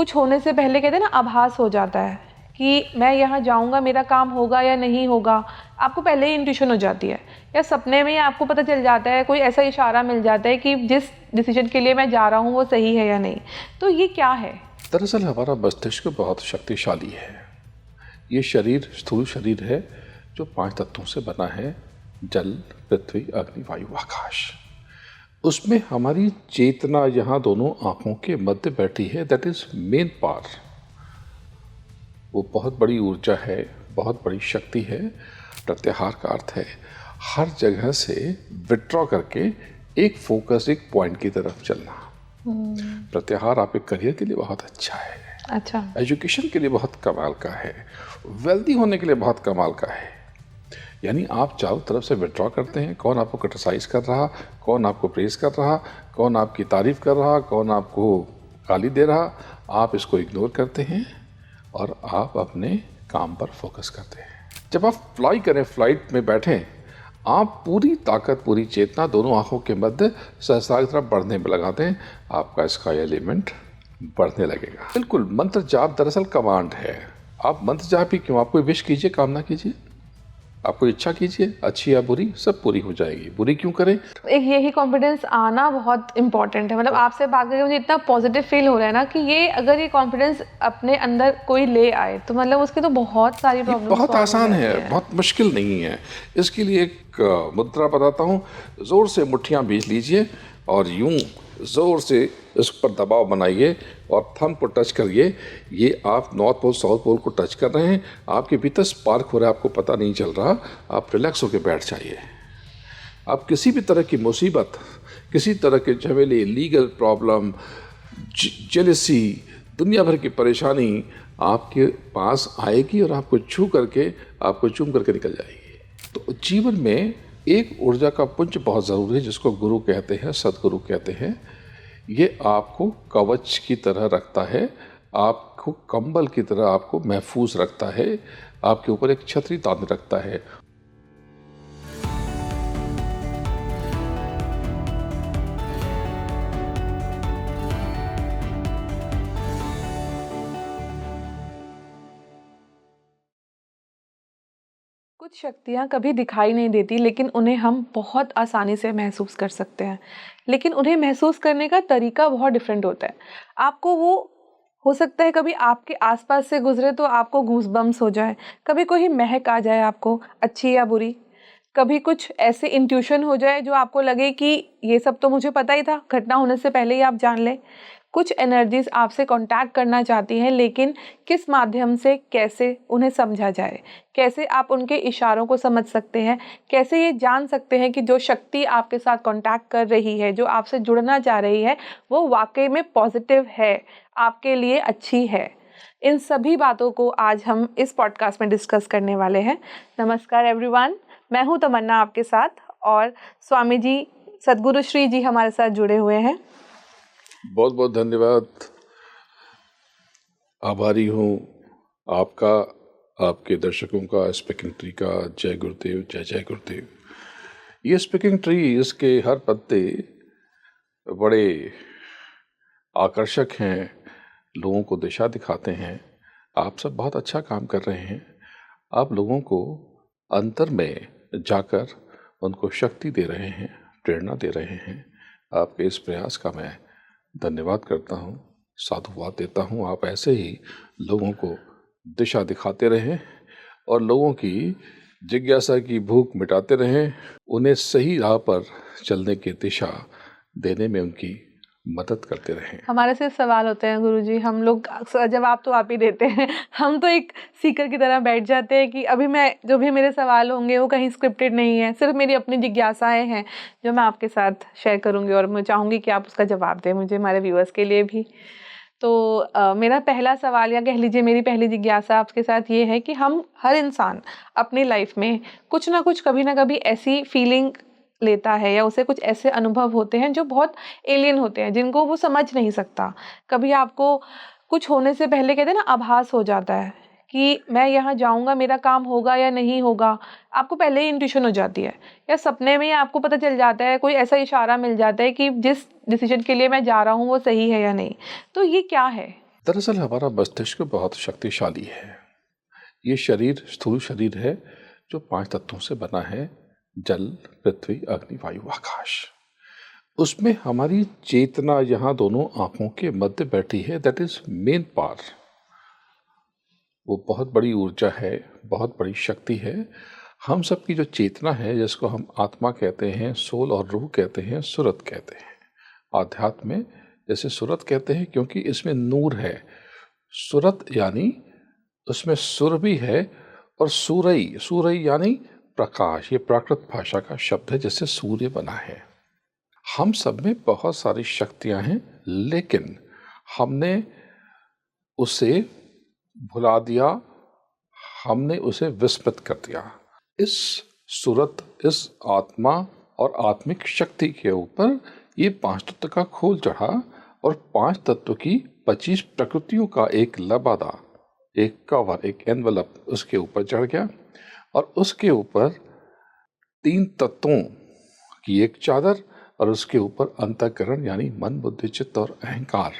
कुछ होने से पहले कहते हैं ना आभास हो जाता है कि मैं यहाँ जाऊँगा, मेरा काम होगा या नहीं होगा। आपको पहले ही इंट्यूशन हो जाती है, या सपने में ही आपको पता चल जाता है, कोई ऐसा इशारा मिल जाता है कि जिस डिसीजन के लिए मैं जा रहा हूँ वो सही है या नहीं। तो ये क्या है? दरअसल हमारा मस्तिष्क बहुत शक्तिशाली है। ये शरीर स्थूल शरीर है जो 5 तत्वों से बना है, जल, पृथ्वी, अग्नि, वायु, आकाश। उसमें हमारी चेतना यहाँ दोनों आँखों के मध्य बैठी है, दैट इज मेन पावर। वो बहुत बड़ी ऊर्जा है, बहुत बड़ी शक्ति है। प्रत्याहार का अर्थ है हर जगह से विड्रॉ करके एक फोकस, एक पॉइंट की तरफ चलना। प्रत्याहार आपके करियर के लिए बहुत अच्छा है, अच्छा, एजुकेशन के लिए बहुत कमाल का है, वेल्दी होने के लिए बहुत कमाल का है। यानी आप चारों तरफ से विड्रॉ करते हैं, कौन आपको क्रिटिसाइज कर रहा, कौन आपको प्रेज कर रहा, कौन आपकी तारीफ कर रहा, कौन आपको गाली दे रहा, आप इसको इग्नोर करते हैं और आप अपने काम पर फोकस करते हैं। जब आप फ्लाई करें, फ्लाइट में बैठें, आप पूरी ताकत, पूरी चेतना दोनों आंखों के मध्य सहस्त्रार की तरफ बढ़ने में लगाते हैं, आपका स्काई एलिमेंट बढ़ने लगेगा। बिल्कुल, मंत्र जाप दरअसल कमांड है। आप मंत्र जाप ही क्यों, आप कोई विश कीजिए, कामना कीजिए, आपको इच्छा कीजिए, अच्छी या बुरी सब पूरी हो जाएगी। बुरी क्यों करें? एक यही कॉन्फिडेंस आना बहुत इंपॉर्टेंट है। मतलब आपसे बात करके मुझे इतना पॉजिटिव फील हो रहा है ना कि ये अगर ये कॉन्फिडेंस अपने अंदर कोई ले आए तो मतलब उसके तो बहुत सारी प्रॉब्लम बहुत आसान है, बहुत मुश्किल नहीं है। इसके लिए एक मुद्रा बताता हूँ। ज़ोर से मुट्ठियाँ बीच लीजिए और यूं ज़ोर से इस पर दबाव बनाइए और थंब को टच करिए। ये आप नॉर्थ पोल साउथ पोल को टच कर रहे हैं, आपके भीतर स्पार्क हो रहा है, आपको पता नहीं चल रहा। आप रिलैक्स होकर बैठ जाइए। आप किसी भी तरह की मुसीबत, किसी तरह के झमेले, लीगल प्रॉब्लम, जेलसी, दुनिया भर की परेशानी आपके पास आएगी और आपको छू करके, आपको चूम करके निकल जाएगी। तो जीवन में एक ऊर्जा का पुंज बहुत ज़रूरी है, जिसको गुरु कहते हैं, सदगुरु कहते हैं। ये आपको कवच की तरह रखता है, आपको कंबल की तरह आपको महफूज रखता है, आपके ऊपर एक छतरी तान रखता है। कुछ शक्तियाँ कभी दिखाई नहीं देती, लेकिन उन्हें हम बहुत आसानी से महसूस कर सकते हैं। लेकिन उन्हें महसूस करने का तरीका बहुत डिफरेंट होता है। आपको वो हो सकता है कभी आपके आसपास से गुजरे तो आपको गूज़बम्स हो जाए, कभी कोई महक आ जाए आपको, अच्छी या बुरी, कभी कुछ ऐसे इंट्यूशन हो जाए जो आपको लगे कि ये सब तो मुझे पता ही था, घटना होने से पहले ही आप जान लें। कुछ एनर्जीज आपसे कांटेक्ट करना चाहती हैं, लेकिन किस माध्यम से, कैसे उन्हें समझा जाए, कैसे आप उनके इशारों को समझ सकते हैं, कैसे ये जान सकते हैं कि जो शक्ति आपके साथ कांटेक्ट कर रही है, जो आपसे जुड़ना चाह रही है, वो वाकई में पॉजिटिव है, आपके लिए अच्छी है। इन सभी बातों को आज हम इस पॉडकास्ट में डिस्कस करने वाले हैं। नमस्कार एवरीवन, मैं हूँ तमन्ना आपके साथ, और स्वामी जी, सदगुरु श्री जी हमारे साथ जुड़े हुए हैं। बहुत बहुत धन्यवाद। आभारी हूँ आपका, आपके दर्शकों का, स्पीकिंग ट्री का। जय गुरुदेव, जय जय गुरुदेव। ये स्पीकिंग ट्री, इसके हर पत्ते बड़े आकर्षक हैं, लोगों को दिशा दिखाते हैं। आप सब बहुत अच्छा काम कर रहे हैं। आप लोगों को अंतर में जाकर उनको शक्ति दे रहे हैं, प्रेरणा दे रहे हैं। आपके इस प्रयास का मैं धन्यवाद करता हूँ, साधुवाद देता हूँ। आप ऐसे ही लोगों को दिशा दिखाते रहें और लोगों की जिज्ञासा की भूख मिटाते रहें, उन्हें सही राह पर चलने की दिशा देने में उनकी मदद करते रहें। हमारे से सवाल होते हैं गुरुजी, हम लोग जवाब तो आप ही देते हैं, हम तो एक सीकर की तरह बैठ जाते हैं कि अभी मैं जो भी मेरे सवाल होंगे वो कहीं स्क्रिप्टेड नहीं है, सिर्फ मेरी अपनी जिज्ञासाएं हैं जो मैं आपके साथ शेयर करूंगी, और मैं चाहूँगी कि आप उसका जवाब दें मुझे, हमारे व्यूअर्स के लिए भी। तो मेरा पहला सवाल, या कह लीजिए मेरी पहली जिज्ञासा आपके साथ ये है कि हम हर इंसान अपनी लाइफ में कुछ ना कुछ, कभी ना कभी ऐसी फीलिंग लेता है, या उसे कुछ ऐसे अनुभव होते हैं जो बहुत एलियन होते हैं, जिनको वो समझ नहीं सकता। कभी आपको कुछ होने से पहले कहते हैं ना आभास हो जाता है कि मैं यहाँ जाऊँगा, मेरा काम होगा या नहीं होगा। आपको पहले ही इंट्यूशन हो जाती है, या सपने में आपको पता चल जाता है, कोई ऐसा इशारा मिल जाता है कि जिस डिसीजन के लिए मैं जा रहा हूँ वो सही है या नहीं। तो ये क्या है? दरअसल हमारा मस्तिष्क बहुत शक्तिशाली है। ये शरीर स्थूल शरीर है जो 5 तत्वों से बना है, जल, पृथ्वी, अग्नि, वायु, आकाश। उसमें हमारी चेतना यहाँ दोनों आंखों के मध्य बैठी है, दैट इज मेन पावर। वो बहुत बड़ी ऊर्जा है, बहुत बड़ी शक्ति है। हम सबकी जो चेतना है, जिसको हम आत्मा कहते हैं, सोल और रूह कहते हैं, सुरत कहते हैं। आध्यात्म में जैसे सुरत कहते हैं क्योंकि इसमें नूर है। सुरत यानी उसमें सुर भी है, और सूरई, सूरई यानी प्रकाश। ये प्राकृत भाषा का शब्द है जिससे सूर्य बना है। हम सब में बहुत सारी शक्तियां हैं, लेकिन हमने उसे भुला दिया, हमने उसे विस्मृत कर दिया। इस सूरत, इस आत्मा और आत्मिक शक्ति के ऊपर ये 5 तत्व का खोल चढ़ा, और 5 तत्व की 25 प्रकृतियों का एक लबादा, एक कवर, एक एनवलप उसके ऊपर चढ़ गया, और उसके ऊपर 3 तत्वों की एक चादर, और उसके ऊपर अंतःकरण यानी मन, बुद्धि, चित्त और अहंकार,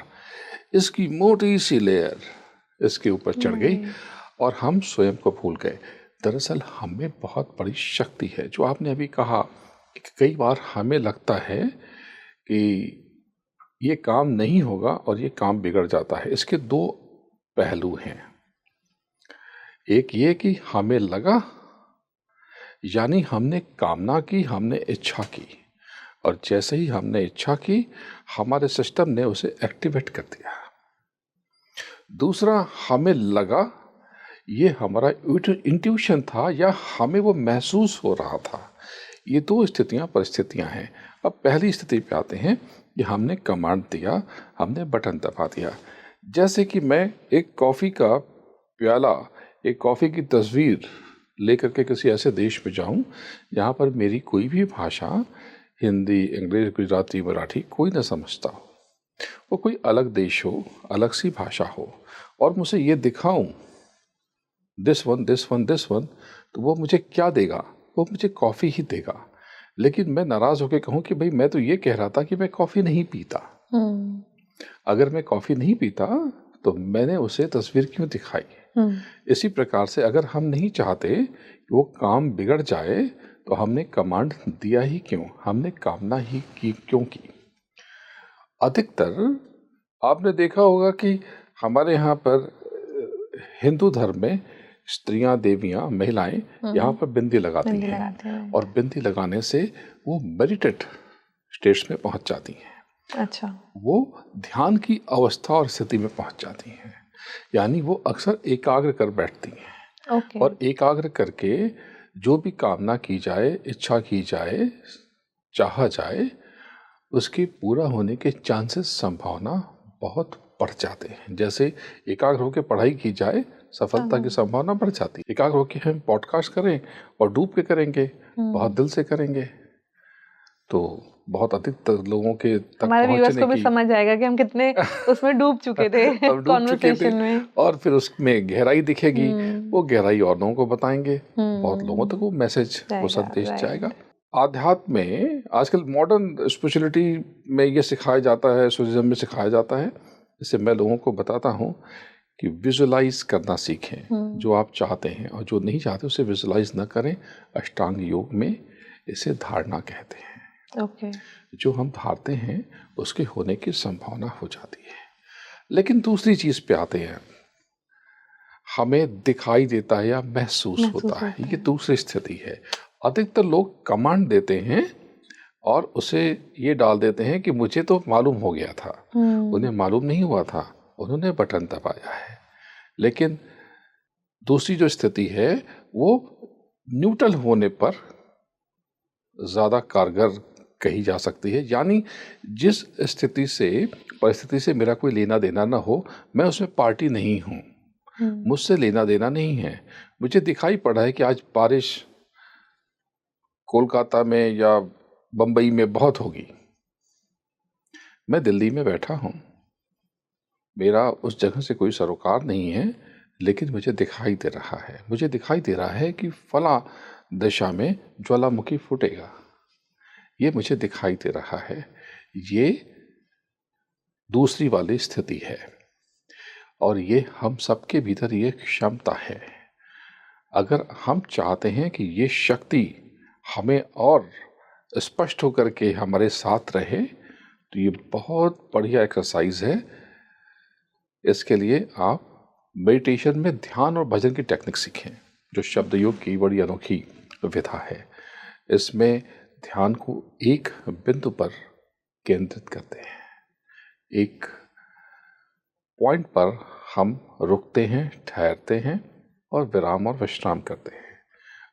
इसकी मोटी सी लेयर इसके ऊपर चढ़ गई, और हम स्वयं को भूल गए। दरअसल हमें बहुत बड़ी शक्ति है। जो आपने अभी कहा कि कई बार हमें लगता है कि ये काम नहीं होगा और ये काम बिगड़ जाता है। इसके 2 पहलू हैं। एक ये कि हमें लगा, यानी हमने कामना की, हमने इच्छा की, और जैसे ही हमने इच्छा की, हमारे सिस्टम ने उसे एक्टिवेट कर दिया। दूसरा, हमें लगा, ये हमारा इंट्यूशन था, या हमें वो महसूस हो रहा था। ये 2 स्थितियां, परिस्थितियां हैं। अब पहली स्थिति पे आते हैं कि हमने कमांड दिया, हमने बटन दबा दिया। जैसे कि मैं एक कॉफ़ी का प्याला, एक कॉफ़ी की तस्वीर लेकर के किसी ऐसे देश में जाऊं जहां पर मेरी कोई भी भाषा, हिंदी, इंग्लिश, गुजराती, मराठी, कोई न समझता हो, वो कोई अलग देश हो, अलग सी भाषा हो, और मुझे ये दिखाऊं this one, this one, this one, तो वो मुझे क्या देगा? वो मुझे कॉफ़ी ही देगा। लेकिन मैं नाराज़ होकर कहूँ कि भाई मैं तो ये कह रहा था कि मैं कॉफ़ी नहीं पीता। अगर मैं कॉफ़ी नहीं पीता तो मैंने उसे तस्वीर क्यों दिखाई? इसी प्रकार से अगर हम नहीं चाहते कि वो काम बिगड़ जाए तो हमने कमांड दिया ही क्यों? हमने कामना ही की क्यों की? अधिकतर आपने देखा होगा कि हमारे यहाँ पर हिंदू धर्म में स्त्रियां, देवियां, महिलाएं यहाँ पर बिंदी लगाती हैं, और बिंदी लगाने से वो मेडिटेट स्टेट्स में पहुंच जाती हैं। अच्छा। वो ध्यान की अवस्था और स्थिति में पहुंच जाती हैं, यानी वो अक्सर एकाग्र कर बैठती हैं। ओके। और एकाग्र करके जो भी कामना की जाए, इच्छा की जाए, चाहा जाए, उसके पूरा होने के चांसेस, संभावना बहुत बढ़ जाते हैं। जैसे एकाग्र होकर पढ़ाई की जाए, सफलता की संभावना बढ़ जाती है। एकाग्र होकर हम पॉडकास्ट करें और डूब के करेंगे, बहुत दिल से करेंगे, तो बहुत अधिक लोगों के तक हमारे व्यूअर्स पहुंचने को भी की समझ आएगा कि हम कितने उसमें डूब चुके थे हम डूब चुके थे, कॉन्वर्सेशन में। और फिर उसमें गहराई दिखेगी। वो गहराई और लोगों को बताएंगे, बहुत लोगों तक वो मैसेज, वो संदेश जाएगा। आध्यात्म में आजकल मॉडर्न स्पिरिचुअलिटी में ये सिखाया जाता है, सूफिज्म में सिखाया जाता है। इससे मैं लोगों को बताता हूँ कि विजुलाइज करना सीखें। जो आप चाहते हैं और जो नहीं चाहते उसे विजुलाइज न करें। अष्टांग योग में इसे धारणा कहते हैं। ओके। जो हम धारते हैं उसके होने की संभावना हो जाती है। लेकिन दूसरी चीज पे आते हैं, हमें दिखाई देता है या महसूस होता है। ये दूसरी स्थिति है। अधिकतर लोग कमांड देते हैं और उसे ये डाल देते हैं कि मुझे तो मालूम हो गया था। उन्हें मालूम नहीं हुआ था, उन्होंने बटन दबाया है। लेकिन दूसरी जो स्थिति है वो न्यूट्रल होने पर ज्यादा कारगर कही जा सकती है। यानी जिस स्थिति से, परिस्थिति से मेरा कोई लेना देना ना हो, मैं उसमें पार्टी नहीं हूँ, मुझसे लेना देना नहीं है। मुझे दिखाई पड़ा है कि आज बारिश कोलकाता में या बंबई में बहुत होगी। मैं दिल्ली में बैठा हूँ, मेरा उस जगह से कोई सरोकार नहीं है, लेकिन मुझे दिखाई दे रहा है, मुझे दिखाई दे रहा है कि फला दिशा में ज्वालामुखी फूटेगा। ये मुझे दिखाई दे रहा है। ये दूसरी वाली स्थिति है। और ये हम सबके भीतर ये क्षमता है। अगर हम चाहते हैं कि ये शक्ति हमें और स्पष्ट होकर के हमारे साथ रहे, तो ये बहुत बढ़िया एक्सरसाइज है। इसके लिए आप मेडिटेशन में ध्यान और भजन की टेक्निक सीखें, जो शब्द योग की बड़ी अनोखी विधा है। इसमें ध्यान को एक बिंदु पर केंद्रित करते हैं, एक पॉइंट पर हम रुकते हैं, ठहरते हैं और विराम और विश्राम करते हैं,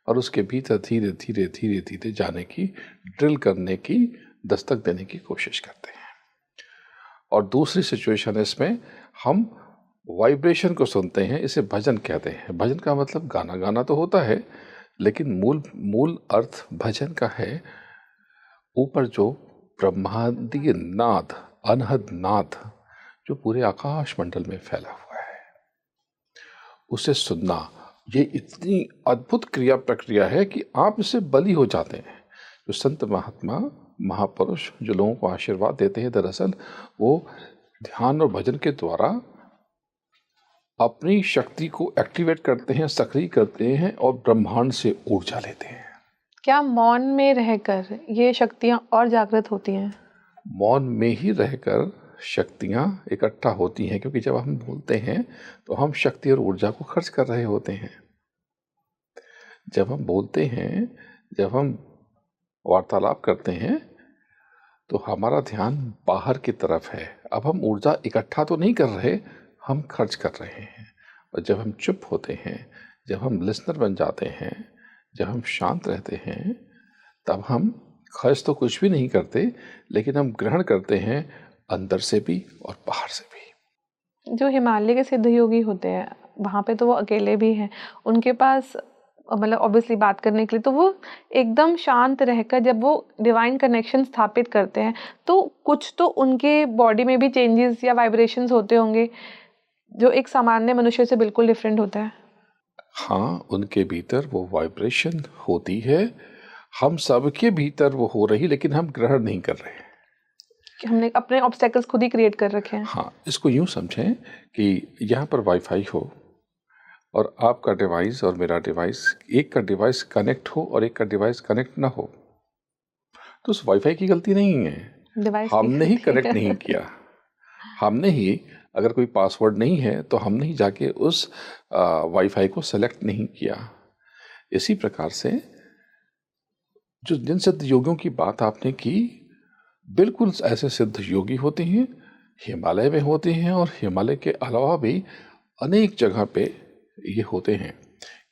और उसके भीतर धीरे धीरे धीरे धीरे जाने की, ड्रिल करने की, दस्तक देने की कोशिश करते हैं। और दूसरी सिचुएशन इसमें हम वाइब्रेशन को सुनते हैं, इसे भजन कहते हैं। भजन का मतलब गाना गाना तो होता है, लेकिन मूल अर्थ भजन का है ऊपर जो ब्रह्मांडीय नाद, अनहद नाद जो पूरे आकाश मंडल में फैला हुआ है, उसे सुनना। ये इतनी अद्भुत क्रिया प्रक्रिया है कि आप इससे बली हो जाते हैं। जो संत महात्मा महापुरुष जो लोगों को आशीर्वाद देते हैं, दरअसल वो ध्यान और भजन के द्वारा अपनी शक्ति को एक्टिवेट करते हैं, सक्रिय करते हैं और ब्रह्मांड से ऊर्जा लेते हैं। क्या मौन में रहकर ये शक्तियाँ और जागृत होती हैं? मौन में ही रहकर शक्तियाँ इकट्ठा होती हैं, क्योंकि जब हम बोलते हैं तो हम शक्ति और ऊर्जा को खर्च कर रहे होते हैं। जब हम बोलते हैं, जब हम वार्तालाप करते हैं, तो हमारा ध्यान बाहर की तरफ है। अब हम ऊर्जा इकट्ठा तो नहीं कर रहे, हम खर्च कर रहे हैं। और जब हम चुप होते हैं, जब हम लिसनर बन जाते हैं, जब हम शांत रहते हैं, तब हम खर्च तो कुछ भी नहीं करते, लेकिन हम ग्रहण करते हैं अंदर से भी और बाहर से भी। जो हिमालय के सिद्ध योगी होते हैं, वहाँ पे तो वो अकेले भी हैं, उनके पास मतलब ऑब्वियसली बात करने के लिए तो वो एकदम शांत रहकर जब वो डिवाइन कनेक्शन स्थापित करते हैं, तो कुछ तो उनके बॉडी में भी चेंजेस या वाइब्रेशंस होते होंगे, जो एक सामान्य मनुष्य से बिल्कुल डिफरेंट होता है। हाँ, उनके भीतर वो वाइब्रेशन होती है, हम सबके भीतर वो हो रही, लेकिन हम ग्रहण नहीं कर रहे हैं। कि हमने अपने ऑब्स्टेकल्स खुद ही क्रिएट कर रखे हैं। हाँ, इसको यूँ समझें कि यहाँ पर वाईफाई हो और आपका डिवाइस और मेरा डिवाइस, एक का डिवाइस कनेक्ट हो और एक का डिवाइस कनेक्ट ना हो, तो उस वाईफाई की गलती नहीं है, डिवाइस हमने ही कनेक्ट नहीं किया। हमने ही, अगर कोई पासवर्ड नहीं है तो हमने ही जाके उस वाईफाई को सेलेक्ट नहीं किया। इसी प्रकार से जो जिन सिद्ध योगियों की बात आपने की, बिल्कुल ऐसे सिद्ध योगी होते हैं, हिमालय में होते हैं, और हिमालय के अलावा भी अनेक जगह पे ये होते हैं।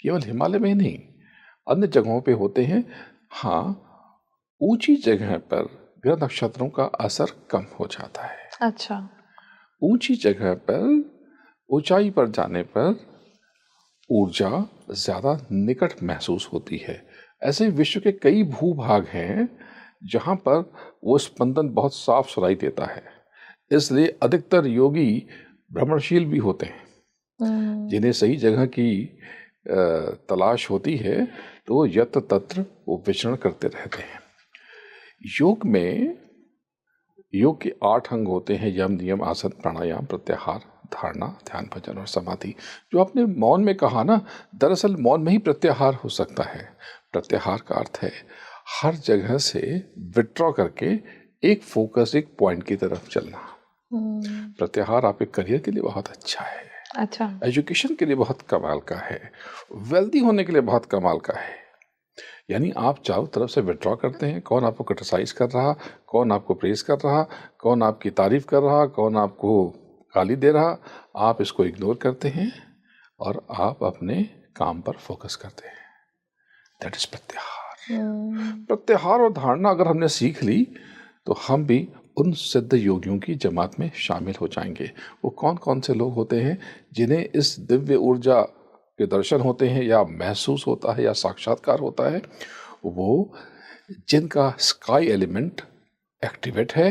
केवल हिमालय में नहीं, अन्य जगहों पे होते हैं। हाँ, ऊंची जगह पर ग्रह नक्षत्रों का असर कम हो जाता है। अच्छा। ऊंची जगह पर, ऊंचाई पर जाने पर ऊर्जा ज़्यादा निकट महसूस होती है। ऐसे विश्व के कई भूभाग हैं जहाँ पर वो स्पंदन बहुत साफ सुनाई देता है। इसलिए अधिकतर योगी भ्रमणशील भी होते हैं, जिन्हें सही जगह की तलाश होती है, तो वो यत्र तत्र वो विचरण करते रहते हैं। योग के 8 अंग होते हैं: यम, नियम, आसन, प्राणायाम, प्रत्याहार, धारणा, ध्यान, भजन और समाधि। जो आपने मौन में कहा ना, दरअसल मौन में ही प्रत्याहार हो सकता है। प्रत्याहार का अर्थ है हर जगह से विड्रॉ करके एक फोकस, एक पॉइंट की तरफ चलना। प्रत्याहार आपके करियर के लिए बहुत अच्छा है, अच्छा, एजुकेशन के लिए बहुत कमाल का है, वेल्दी होने के लिए बहुत कमाल का है। यानी आप चारों तरफ से विड्रॉ करते हैं, कौन आपको क्रिटिसाइज कर रहा, कौन आपको प्रेज कर रहा, कौन आपकी तारीफ कर रहा, कौन आपको गाली दे रहा, आप इसको इग्नोर करते हैं और आप अपने काम पर फोकस करते हैं। दैट इज प्रत्याहार। प्रत्याहार और धारणा अगर हमने सीख ली, तो हम भी उन सिद्ध योगियों की जमात में शामिल हो जाएंगे। वो कौन कौन से लोग होते हैं जिन्हें इस दिव्य ऊर्जा के दर्शन होते हैं, या महसूस होता है, या साक्षात्कार होता है? वो जिनका स्काई एलिमेंट एक्टिवेट है,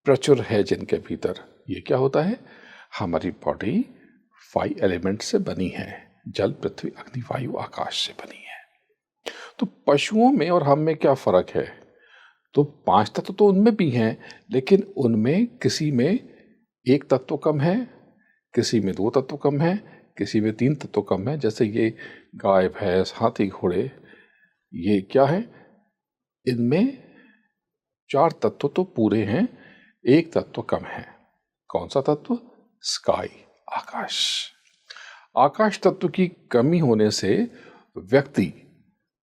प्रचुर है जिनके भीतर। ये क्या होता है? हमारी बॉडी 5 एलिमेंट से बनी है, जल, पृथ्वी, अग्नि, वायु, आकाश से बनी है। तो पशुओं में और हम में क्या फर्क है? तो 5 तत्व तो उनमें भी हैं, लेकिन उनमें किसी में एक तत्व कम है, किसी में 2 तत्व कम है, किसी में 3 तत्व कम है। जैसे ये गाय, भैंस, हाथी, घोड़े, ये क्या है, इनमें 4 तत्व तो पूरे हैं, 1 तत्व कम है। कौन सा तत्व? स्काई, आकाश। आकाश तत्व की कमी होने से व्यक्ति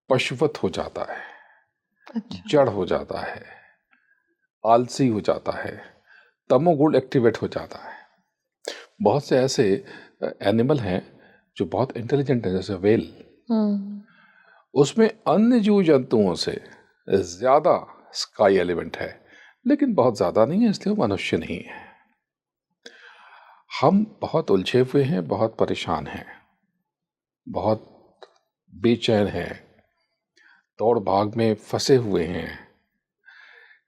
पशुवत हो जाता है, अच्छा। जड़ हो जाता है, आलसी हो जाता है, तमोगुण एक्टिवेट हो जाता है। बहुत से ऐसे एनिमल हैं जो बहुत इंटेलिजेंट हैं, जैसे वेल, उसमें अन्य जीव जंतुओं से ज्यादा स्काई एलिमेंट है, लेकिन बहुत ज्यादा नहीं है, इसलिए वो मनुष्य नहीं है। हम बहुत उलझे हुए हैं, बहुत परेशान हैं, बहुत बेचैन हैं, दौड़ भाग में फंसे हुए हैं।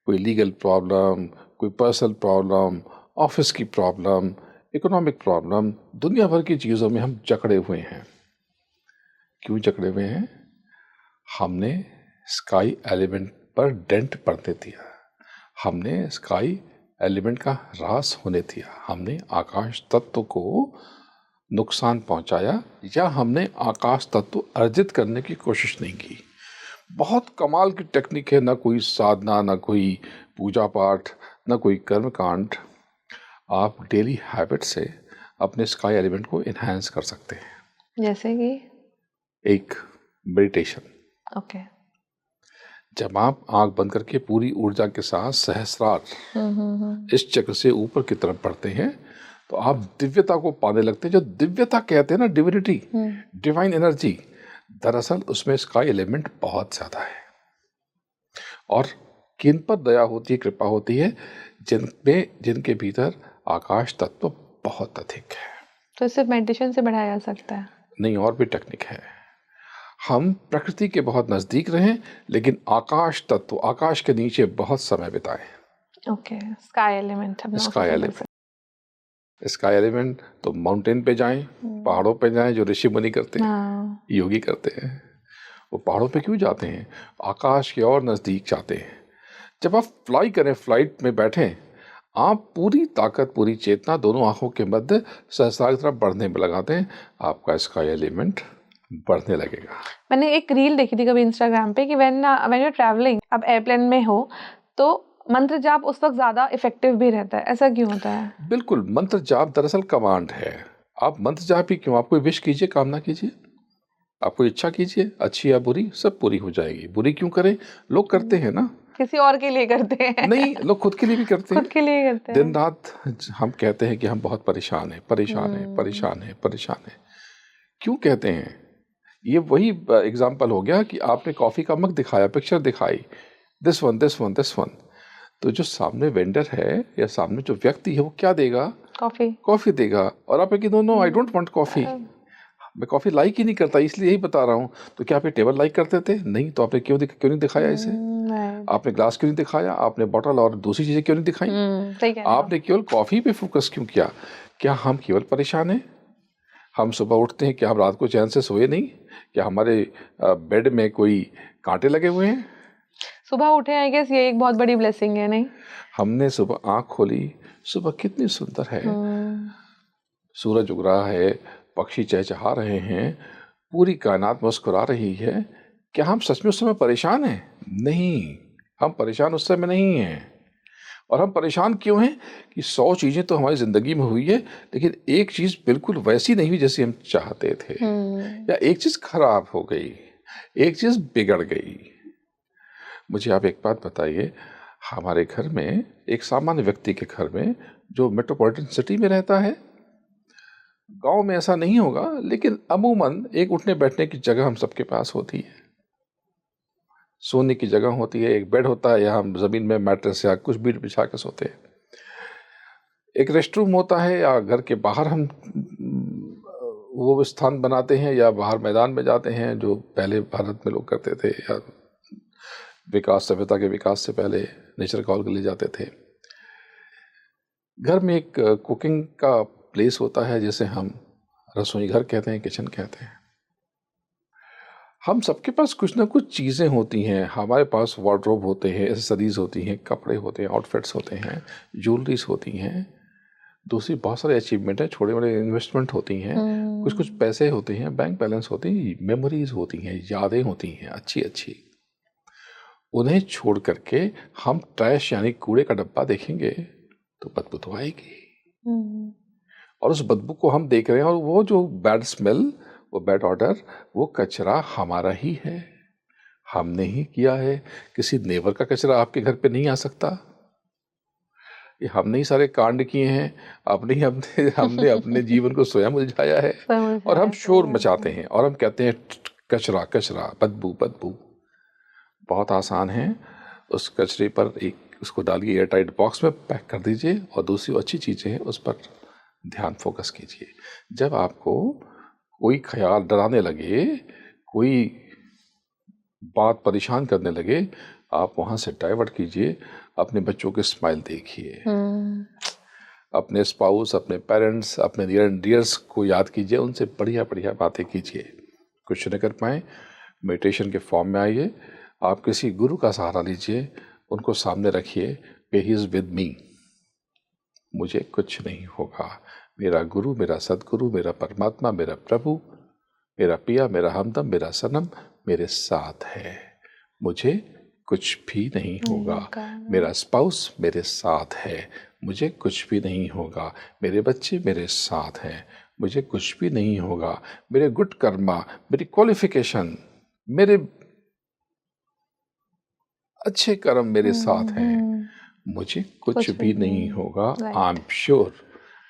कोई लीगल प्रॉब्लम, कोई पर्सनल प्रॉब्लम, ऑफिस की प्रॉब्लम, इकोनॉमिक प्रॉब्लम, दुनिया भर की चीज़ों में हम जकड़े हुए हैं। क्यों जकड़े हुए हैं? हमने स्काई एलिमेंट पर डेंट पड़ने दिया, हमने स्काई एलिमेंट का ह्रास होने दिया, हमने आकाश तत्व को नुकसान पहुंचाया, या हमने आकाश तत्व अर्जित करने की कोशिश नहीं की। बहुत कमाल की टेक्निक है, ना कोई साधना, ना कोई पूजा पाठ, ना कोई कर्म कांड। आप डेली हैबिट से अपने स्काई एलिमेंट को इन्हांस कर सकते हैं। जैसे कि एक मेडिटेशन। ओके। जब आप आंख बंद करके पूरी ऊर्जा के साथ सहस्रार इस चक्र से ऊपर की तरफ बढ़ते हैं, तो आप दिव्यता को पाने लगते हैं। जो दिव्यता कहते हैं ना, डिविनिटी, डिवाइन एनर्जी, दरअसल उसमें स्काई एलिमेंट बहुत ज्यादा है। और किन पर दया होती है, कृपा होती है? जिनके भीतर आकाश तत्व बहुत अधिक है। तो सिर्फ मेडिटेशन से बढ़ाया जा सकता है? नहीं, और भी टेक्निक है। हम प्रकृति के बहुत नजदीक रहें, लेकिन आकाश तत्व, आकाश के नीचे बहुत समय बिताएं। Okay, sky element. Sky element तो माउंटेन पे जाएं, पहाड़ों पे जाएं, जो ऋषि मुनि करते हैं, योगी करते हैं। वो पहाड़ों पे क्यों जाते हैं? आकाश के और नजदीक जाते हैं। जब आप फ्लाई करें, फ्लाइट में बैठें, आप पूरी ताकत, पूरी चेतना दोनों आंखों के मध्य सहस्रार की तरफ बढ़ने में लगाते हैं, आपका स्काई एलिमेंट बढ़ने लगेगा। मैंने एक रील देखी थी कभी इंस्टाग्राम पे कि व्हेन यू ट्रैवलिंग, आप एयरप्लेन में हो, तो मंत्र जाप उस वक्त ज्यादा इफेक्टिव भी रहता है। ऐसा क्यों होता है? बिल्कुल, मंत्र जाप दरअसल कमांड है। आप मंत्र जाप ही क्यों? आप कोई विश कीजिए, कामना कीजिए, आप कोई इच्छा कीजिए, अच्छी या बुरी, सब पूरी हो जाएगी। बुरी क्यों करें? लोग करते हैं ना, किसी और के लिए करते हैं। नहीं, लोग खुद के लिए भी करते हैं, खुद के लिए करते हैं। दिन रात हम कहते हैं कि हम बहुत परेशान हैं, परेशान हैं, परेशान हैं, परेशान हैं। क्यों कहते हैं? ये वही एग्जाम्पल हो गया कि आपने कॉफी का मग दिखाया, पिक्चर दिखाई, this one, this one, this one, तो जो सामने वेंडर है या सामने जो व्यक्ति है, वो क्या देगा? कॉफी देगा। और आप कि no, I don't want coffee, मैं कॉफी लाइक ही नहीं करता, इसलिए यही बता रहा हूँ। तो क्या आप ये टेबल लाइक करते थे? नहीं। तो आपने क्यों नहीं दिखाया इसे? आपने ग्लास क्यों नहीं दिखाया? आपने बॉटल और दूसरी चीजें क्यों नहीं दिखाई? आपने केवल कॉफी पे फोकस क्यों किया? क्या हम केवल परेशान हैं? हम सुबह उठते हैं, क्या हम रात को चैन से सोए नहीं? क्या हमारे बेड में कोई कांटे लगे हुए हैं? सुबह उठे, आई गेस ये एक बहुत बड़ी ब्लेसिंग है, नहीं? हमने सुबह आंख खोली, सुबह कितनी सुंदर है, सूरज उग रहा है, पक्षी चहचहा रहे हैं, पूरी कायनात मुस्कुरा रही है। क्या हम सच में उस समय परेशान हैं? नहीं, हम परेशान उस समय नहीं हैं। और हम परेशान क्यों हैं? कि 100 चीजें तो हमारी जिंदगी में हुई है, लेकिन एक चीज बिल्कुल वैसी नहीं हुई जैसी हम चाहते थे, या एक चीज खराब हो गई, एक चीज बिगड़ गई। मुझे आप एक बात बताइए, हमारे घर में, एक सामान्य व्यक्ति के घर में जो मेट्रोपॉलिटन सिटी में रहता है, गांव में ऐसा नहीं होगा, लेकिन अमूमन एक उठने बैठने की जगह हम सबके पास होती है, सोने की जगह होती है, एक बेड होता है, या हम जमीन में मैट्रेस या कुछ बीट बिछा के सोते हैं, एक रेस्टरूम होता है, या घर के बाहर हम वो स्थान बनाते हैं, या बाहर मैदान में जाते हैं, जो पहले भारत में लोग करते थे, या विकास, सभ्यता के विकास से पहले नेचर कॉल के लिए जाते थे। घर में एक कुकिंग का प्लेस होता है, जिसे हम रसोई घर कहते हैं, किचन कहते हैं। हम सबके पास कुछ ना कुछ चीज़ें होती हैं, हमारे पास वार्डरोब होते हैं, एसेसरीज होती हैं, कपड़े होते हैं, आउटफिट्स होते हैं, ज्वेलरीज होती हैं, दूसरी बहुत सारे अचीवमेंट है, छोटे बड़े इन्वेस्टमेंट होती हैं, कुछ कुछ पैसे होते हैं, बैंक बैलेंस होते हैं, मेमोरीज होती हैं, यादें होती हैं अच्छी अच्छी। उन्हें छोड़ करके हम ट्रैश यानी कूड़े का डब्बा देखेंगे तो बदबू तो आएगी, और उस बदबू को हम देख रहे हैं, और वो जो बैड स्मेल, वो बैड ऑर्डर, वो कचरा हमारा ही है, हमने ही किया है। किसी नेबर का कचरा आपके घर पे नहीं आ सकता। ये हमने ही सारे कांड किए हैं, अपने ही हमने हमने अपने जीवन को स्वयं उलझाया है, और हम शोर मचाते हैं और हम कहते हैं कचरा कचरा, बदबू बदबू। बहुत आसान है, उस कचरे पर उसको डालिए, एयर टाइट बॉक्स में पैक कर दीजिए, और दूसरी अच्छी चीज़ें हैं उस पर ध्यान फोकस कीजिए। जब आपको कोई ख्याल डराने लगे, कोई बात परेशान करने लगे, आप वहाँ से डाइवर्ट कीजिए, अपने बच्चों के स्माइल देखिए, अपने स्पाउस, अपने पेरेंट्स, अपने नियर एंड डियर्स को याद कीजिए, उनसे बढ़िया बढ़िया बातें कीजिए। कुछ न कर पाएँ, मेडिटेशन के फॉर्म में आइए, आप किसी गुरु का सहारा लीजिए, उनको सामने रखिए कि ही इज़ विद मी, मुझे कुछ नहीं होगा, मेरा गुरु, मेरा सदगुरु, मेरा परमात्मा, मेरा प्रभु, मेरा पिया, मेरा हमदम, मेरा सनम मेरे साथ है, मुझे कुछ भी नहीं होगा। मेरा स्पाउस मेरे साथ है, मुझे कुछ भी नहीं होगा। मेरे बच्चे मेरे साथ हैं, मुझे कुछ भी नहीं होगा। मेरे गुड कर्मा, मेरी क्वालिफिकेशन, मेरे अच्छे कर्म मेरे साथ हैं, मुझे कुछ भी नहीं होगा। I am sure,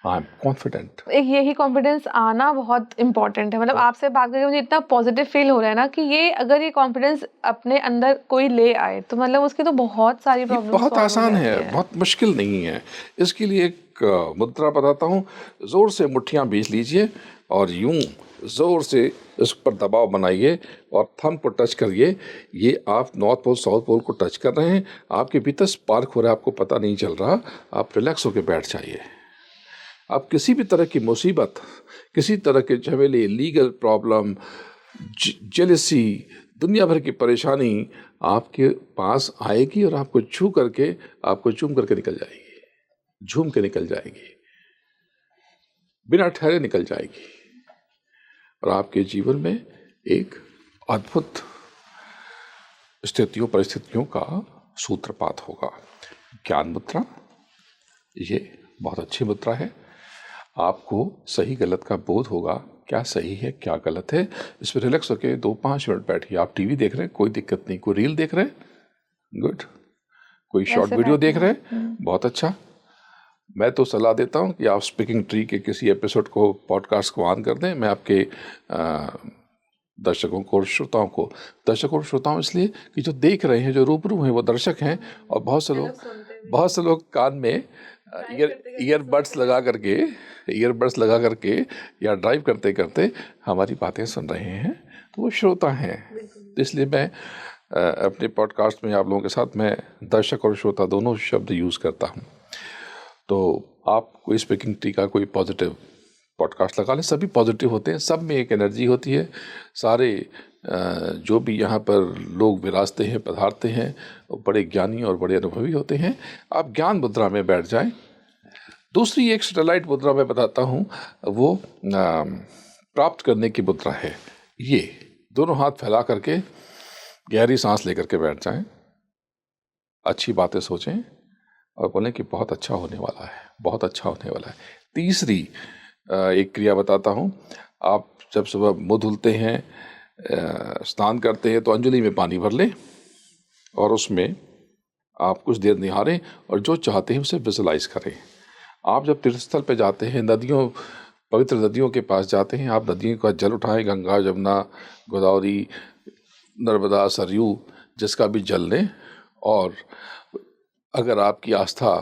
I am confident. एक यही कॉन्फिडेंस आना बहुत इम्पोर्टेंट है। मतलब आपसे बात करके मुझे इतना पॉजिटिव फील हो रहा है ना कि ये अगर ये कॉन्फिडेंस अपने अंदर कोई ले आए तो मतलब उसकी तो बहुत सारी प्रॉब्लम्स बहुत आसान है, बहुत मुश्किल नहीं है। इसके लिए एक मुद्रा बताता हूँ, जोर से मुट्ठियाँ बीच लीजिए और यूं जोर से इस पर दबाव बनाइए और थंब को टच करिए। ये आप नॉर्थ पोल साउथ पोल को टच कर रहे हैं, आपके भीतर स्पार्क हो रहा है, आपको पता नहीं चल रहा। आप रिलैक्स होकर बैठ जाइए। आप किसी भी तरह की मुसीबत, किसी तरह के झमेले, लीगल प्रॉब्लम, जेलसी, दुनिया भर की परेशानी आपके पास आएगी और आपको छू करके, आपको चूम करके निकल जाएगी, झूम के निकल जाएगी, बिना ठहरे निकल जाएगी, और आपके जीवन में एक अद्भुत स्थितियों परिस्थितियों का सूत्रपात होगा। ज्ञान मुद्रा ये बहुत अच्छी मुद्रा है। आपको सही गलत का बोध होगा, क्या सही है क्या गलत है। इस पर रिलैक्स होकर 2-5 मिनट बैठिए। आप टीवी देख रहे हैं, कोई दिक्कत नहीं। कोई रील देख रहे हैं, गुड। कोई शॉर्ट वीडियो देख रहे हैं, बहुत अच्छा। मैं तो सलाह देता हूं कि आप स्पीकिंग ट्री के किसी एपिसोड को, पॉडकास्ट को ऑन कर दें। मैं आपके दर्शकों को और श्रोताओं इसलिए कि जो देख रहे हैं, जो रूबरू हैं, वो दर्शक हैं, और बहुत से लोग कान में ईयरबड्स लगा करके या ड्राइव करते करते हमारी बातें सुन रहे हैं, तो वो श्रोता हैं। तो इसलिए मैं अपने पॉडकास्ट में आप लोगों के साथ मैं दर्शक और श्रोता दोनों शब्द यूज़ करता हूँ। तो आप कोई स्पीकिंग ट्री का कोई पॉजिटिव पॉडकास्ट लगा लें, सभी पॉजिटिव होते हैं, सब में एक एनर्जी होती है। सारे जो भी यहाँ पर लोग विराजते हैं, पधारते हैं, वो बड़े ज्ञानी और बड़े अनुभवी होते हैं। आप ज्ञान मुद्रा में बैठ जाएं। दूसरी एक स्टेलाइट मुद्रा मैं बताता हूँ, वो प्राप्त करने की मुद्रा है। ये दोनों हाथ फैला करके गहरी सांस लेकर के बैठ जाएं, अच्छी बातें सोचें और बोलें कि बहुत अच्छा होने वाला है, बहुत अच्छा होने वाला है। तीसरी एक क्रिया बताता हूँ। आप जब सुबह मुँह धुलते हैं, स्नान करते हैं, तो अंजलि में पानी भर लें और उसमें आप कुछ देर निहारें और जो चाहते हैं उसे विजुलाइज करें। आप जब तीर्थस्थल पे जाते हैं, पवित्र नदियों के पास जाते हैं, आप नदियों का जल उठाएं, गंगा, जमुना, गोदावरी, नर्मदा, सरयू, जिसका भी जल लें, और अगर आपकी आस्था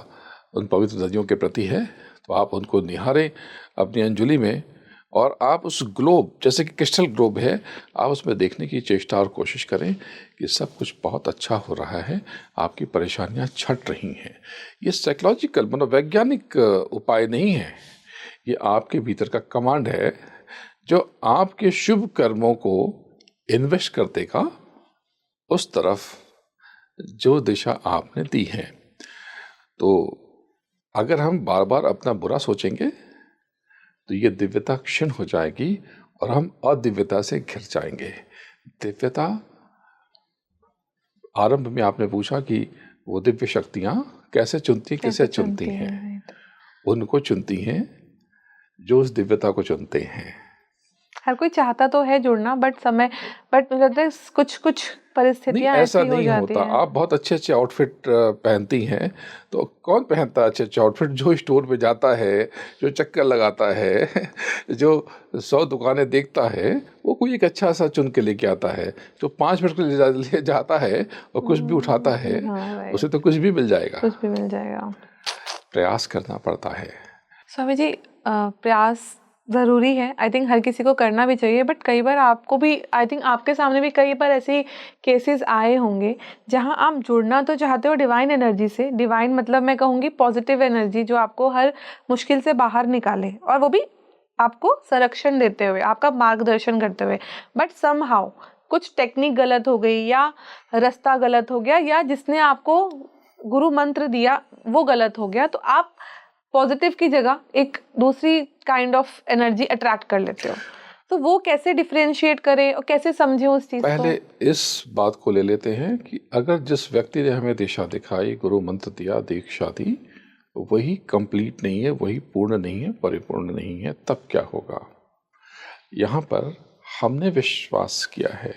उन पवित्र नदियों के प्रति है तो आप उनको निहारें अपनी अंजलि में, और आप उस ग्लोब, जैसे कि क्रिस्टल ग्लोब है, आप उसमें देखने की चेष्टा और कोशिश करें कि सब कुछ बहुत अच्छा हो रहा है, आपकी परेशानियां छट रही हैं। ये साइकोलॉजिकल, मनोवैज्ञानिक उपाय नहीं है, ये आपके भीतर का कमांड है जो आपके शुभ कर्मों को इन्वेस्ट कर देगा उस तरफ जो दिशा आपने दी है। तो अगर हम बार बार अपना बुरा सोचेंगे तो ये दिव्यता क्षीण हो जाएगी और हम अदिव्यता से घिर जाएंगे। दिव्यता, आरंभ में आपने पूछा कि वो दिव्य शक्तियां कैसे चुनती हैं, कैसे चुनती हैं? right. उनको चुनती हैं जो उस दिव्यता को चुनते हैं। हर कोई चाहता तो है जुड़ना, बट मुझे लगता है कुछ नहीं, परिस्थितियां ऐसा ऐसी हो नहीं जाती होता। हैं। आप बहुत अच्छे अच्छे आउटफिट पहनती हैं, तो कौन पहनता है अच्छे अच्छे आउटफिट? जो स्टोर पे जाता है, जो चक्कर लगाता है, जो 100 दुकानें देखता है, वो कोई एक अच्छा सा चुन के लेके आता है। जो 5 मिनट के लिए ले जाता है और कुछ भी उठाता है, हाँ, उसे तो कुछ भी मिल जाएगा। कुछ भी मिल जाएगा। प्रयास करना पड़ता है। स्वामी जी, प्रयास ज़रूरी है, आई थिंक हर किसी को करना भी चाहिए, बट कई बार आपको भी, आई थिंक आपके सामने भी कई बार ऐसे केसेस आए होंगे जहां आप जुड़ना तो चाहते हो डिवाइन एनर्जी से। डिवाइन मतलब मैं कहूँगी पॉजिटिव एनर्जी, जो आपको हर मुश्किल से बाहर निकाले, और वो भी आपको संरक्षण देते हुए, आपका मार्गदर्शन करते हुए, बट समहाउ कुछ टेक्निक गलत हो गई, या रास्ता गलत हो गया, या जिसने आपको गुरु मंत्र दिया वो गलत हो गया, तो आप पॉजिटिव की जगह एक दूसरी काइंड ऑफ एनर्जी अट्रैक्ट कर लेते हो। तो वो कैसे डिफरेंशिएट करें और कैसे समझें उस चीज को? पहले इस बात को ले लेते हैं कि अगर जिस व्यक्ति ने हमें दिशा दिखाई, गुरु मंत्र दिया, दीक्षा दी, वही कंप्लीट नहीं है, वही पूर्ण नहीं है, परिपूर्ण नहीं है, तब क्या होगा? यहाँ पर हमने विश्वास किया है,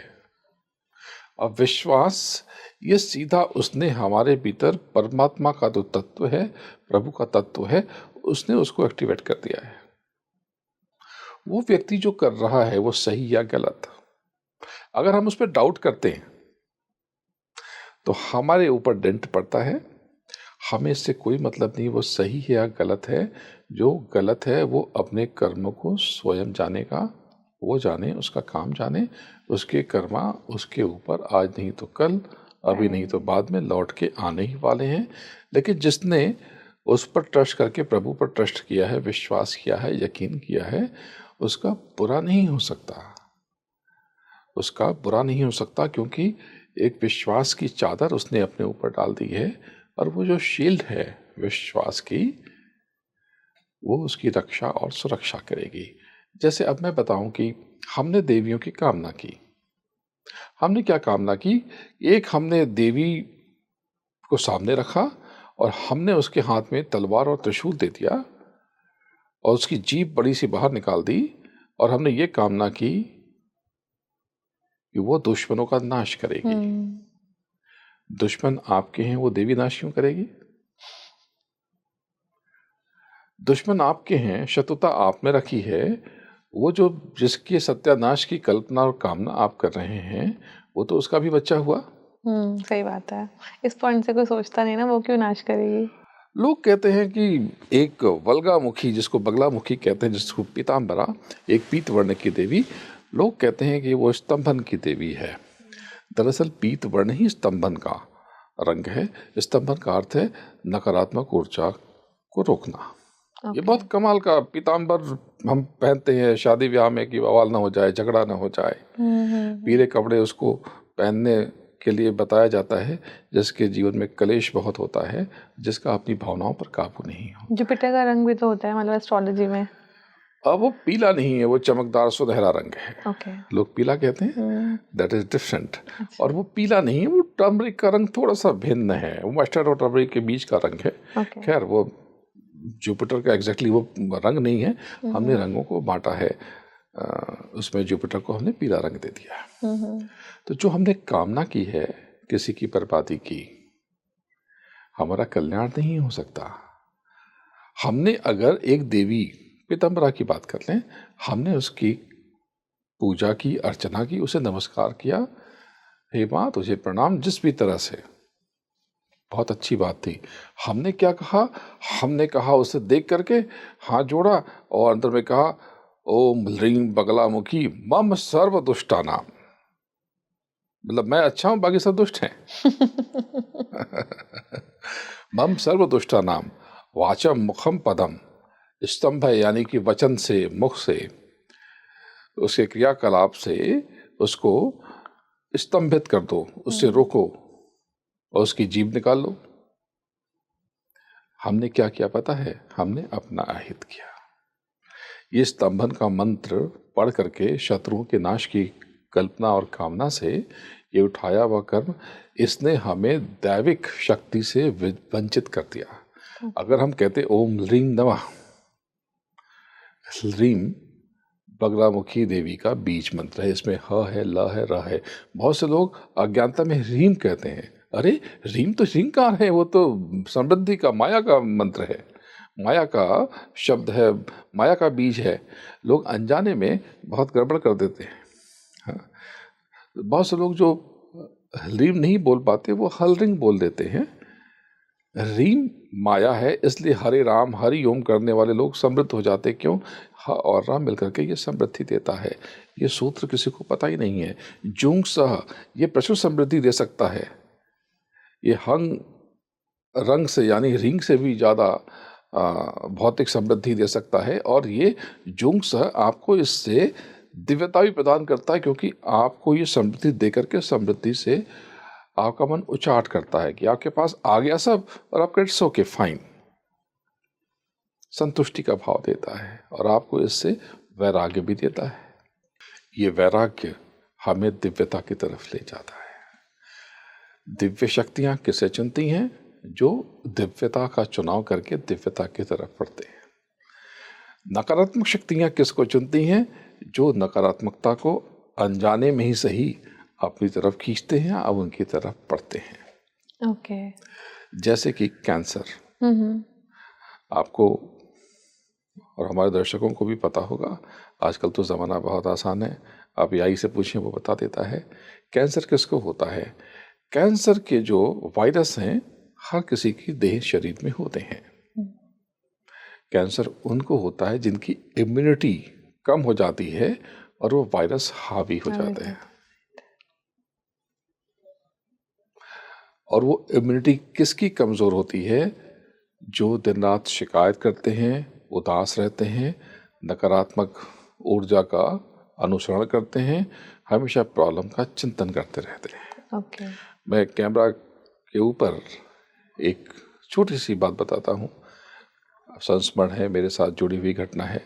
और विश्वास ये सीधा उसने हमारे भीतर परमात्मा का जो तत्व है, प्रभु का तत्व है, उसने उसको एक्टिवेट कर दिया है। वो व्यक्ति जो कर रहा है वो सही या गलत, अगर हम उस पर डाउट करते हैं तो हमारे ऊपर डेंट पड़ता है। हमें इससे कोई मतलब नहीं वो सही है या गलत है। जो गलत है वो अपने कर्म को स्वयं जानेगा, वो जाने, उसका काम जाने, उसके कर्मा उसके ऊपर आज नहीं तो कल, अभी नहीं तो बाद में लौट के आने ही वाले हैं। लेकिन जिसने उस पर ट्रस्ट करके, प्रभु पर ट्रस्ट किया है, विश्वास किया है, यकीन किया है, उसका बुरा नहीं हो सकता, उसका बुरा नहीं हो सकता, क्योंकि एक विश्वास की चादर उसने अपने ऊपर डाल दी है, और वो जो शील्ड है विश्वास की, वो उसकी रक्षा और सुरक्षा करेगी। जैसे अब मैं बताऊं कि हमने देवियों की कामना की। हमने क्या कामना की? एक हमने देवी को सामने रखा और हमने उसके हाथ में तलवार और त्रिशूल दे दिया और उसकी जीभ बड़ी सी बाहर निकाल दी, और हमने ये कामना की कि वो दुश्मनों का नाश करेगी। दुश्मन आपके हैं, वो देवी नाश क्यों करेगी? दुश्मन आपके हैं, शत्रुता आप में रखी है, वो जो जिसके सत्यानाश की कल्पना और कामना आप कर रहे हैं, वो तो उसका भी बच्चा हुआ। सही बात है। इस पॉइंट से कोई सोचता नहीं ना, वो क्यों नाश करेगी। लोग कहते हैं कि एक वल्गामुखी, जिसको बगलामुखी कहते हैं, जिसको पीताम्बरा, एक पीत वर्ण की देवी, लोग कहते हैं कि वो स्तंभन की देवी है। दरअसल पीत वर्ण ही स्तंभन का रंग है। स्तंभन का अर्थ है नकारात्मक ऊर्जा को रोकना। ये बहुत कमाल का पीताम्बर हम पहनते हैं शादी ब्याह में कि बवाल ना हो जाए, झगड़ा ना हो जाए। पीले कपड़े उसको पहनने के लिए बताया जाता है जिसके जीवन में कलेश बहुत होता है, जिसका अपनी भावनाओं पर काबू नहीं हो। जुपिटर का रंग भी तो होता है, मतलब एस्ट्रोलॉजी में। अब वो पीला नहीं है, वो चमकदार सुनहरा रंग है। ओके। लोग पीला कहते हैं, दैट इज डिफरेंट। और वो पीला नहीं है, वो टर्मरिक का रंग थोड़ा सा भिन्न है, वो मस्टर्ड और टर्मरिक के बीच का रंग है। खैर, वो जुपिटर का एग्जैक्टली वो रंग नहीं है, हमने रंगों को बांटा है, उसमें जुपिटर को हमने पीला रंग दे दिया। तो जो हमने कामना की है किसी की बर्बादी की, हमारा कल्याण नहीं हो सकता। हमने अगर एक देवी पीताम्बरा की बात कर लें, हमने उसकी पूजा की, अर्चना की, उसे नमस्कार किया, हे माँ तुझे प्रणाम, जिस भी तरह से, बहुत अच्छी बात थी। हमने क्या कहा? हमने कहा उसे देख करके हाथ जोड़ा और अंदर में कहा, ओम ह्रीं बगलामुखी मम सर्व दुष्टानाम। मतलब मैं अच्छा हूं, बाकी सब दुष्ट हैं। मम सर्व दुष्टानाम वाचम मुखम पदम। स्तंभ है यानी कि वचन से, मुख से, उसके क्रियाकलाप से उसको स्तंभित कर दो, उससे रोको और उसकी जीभ निकाल लो। हमने क्या किया पता है? हमने अपना अहित किया। ये स्तंभन का मंत्र पढ़ करके शत्रुओं के नाश की कल्पना और कामना से ये उठाया हुआ कर्म, इसने हमें दैविक शक्ति से वंचित कर दिया। अगर हम कहते ओम ह्रीं नमः, ह्रीं बगलामुखी देवी का बीज मंत्र है, इसमें ह है, ल है, र है। बहुत से लोग अज्ञानता में ह्रीं कहते हैं। अरे ह्रीं तो ह्रींकार है, वो तो समृद्धि का, माया का मंत्र है, माया का शब्द है, माया का बीज है। लोग अनजाने में बहुत गड़बड़ कर देते हैं। हाँ, बहुत से लोग जो ह्रीं नहीं बोल पाते वो हलरिंग बोल देते हैं। ह्रीं माया है, इसलिए हरे राम हरि ओम करने वाले लोग समृद्ध हो जाते। क्यों? ह और राम मिलकर के ये समृद्धि देता है। ये सूत्र किसी को पता ही नहीं है। जुंग सह ये प्रचुर समृद्धि दे सकता है। ये हंग रंग से यानी रिंग से भी ज़्यादा भौतिक समृद्धि दे सकता है। और ये जुंग सह आपको इससे दिव्यता भी प्रदान करता है, क्योंकि आपको ये समृद्धि दे करके समृद्धि से आपका मन उचाट करता है कि आपके पास आ गया सब और आपका इट्स ओके फाइन, संतुष्टि का भाव देता है और आपको इससे वैराग्य भी देता है। ये वैराग्य हमें दिव्यता की तरफ ले जाता है। दिव्य शक्तियां किसे चुनती हैं? जो दिव्यता का चुनाव करके दिव्यता की तरफ बढ़ते हैं। नकारात्मक शक्तियां किसको चुनती हैं? जो नकारात्मकता को अनजाने में ही सही अपनी तरफ खींचते हैं, अब उनकी तरफ बढ़ते हैं। ओके। जैसे कि कैंसर। आपको और हमारे दर्शकों को भी पता होगा, आजकल तो ज़माना बहुत आसान है, आप AI से पूछें वो बता देता है कैंसर किसको होता है। कैंसर के जो वायरस हैं हर किसी की देह शरीर में होते हैं। कैंसर उनको होता है जिनकी इम्यूनिटी कम हो जाती है और वो वायरस हावी हो जाते हैं। और वो इम्यूनिटी किसकी कमज़ोर होती है? जो दिन रात शिकायत करते हैं, उदास रहते हैं, नकारात्मक ऊर्जा का अनुसरण करते हैं, हमेशा प्रॉब्लम का चिंतन करते रहते हैं। ओके। मैं कैमरा के ऊपर एक छोटी सी बात बताता हूँ, संस्मरण है, मेरे साथ जुड़ी हुई घटना है।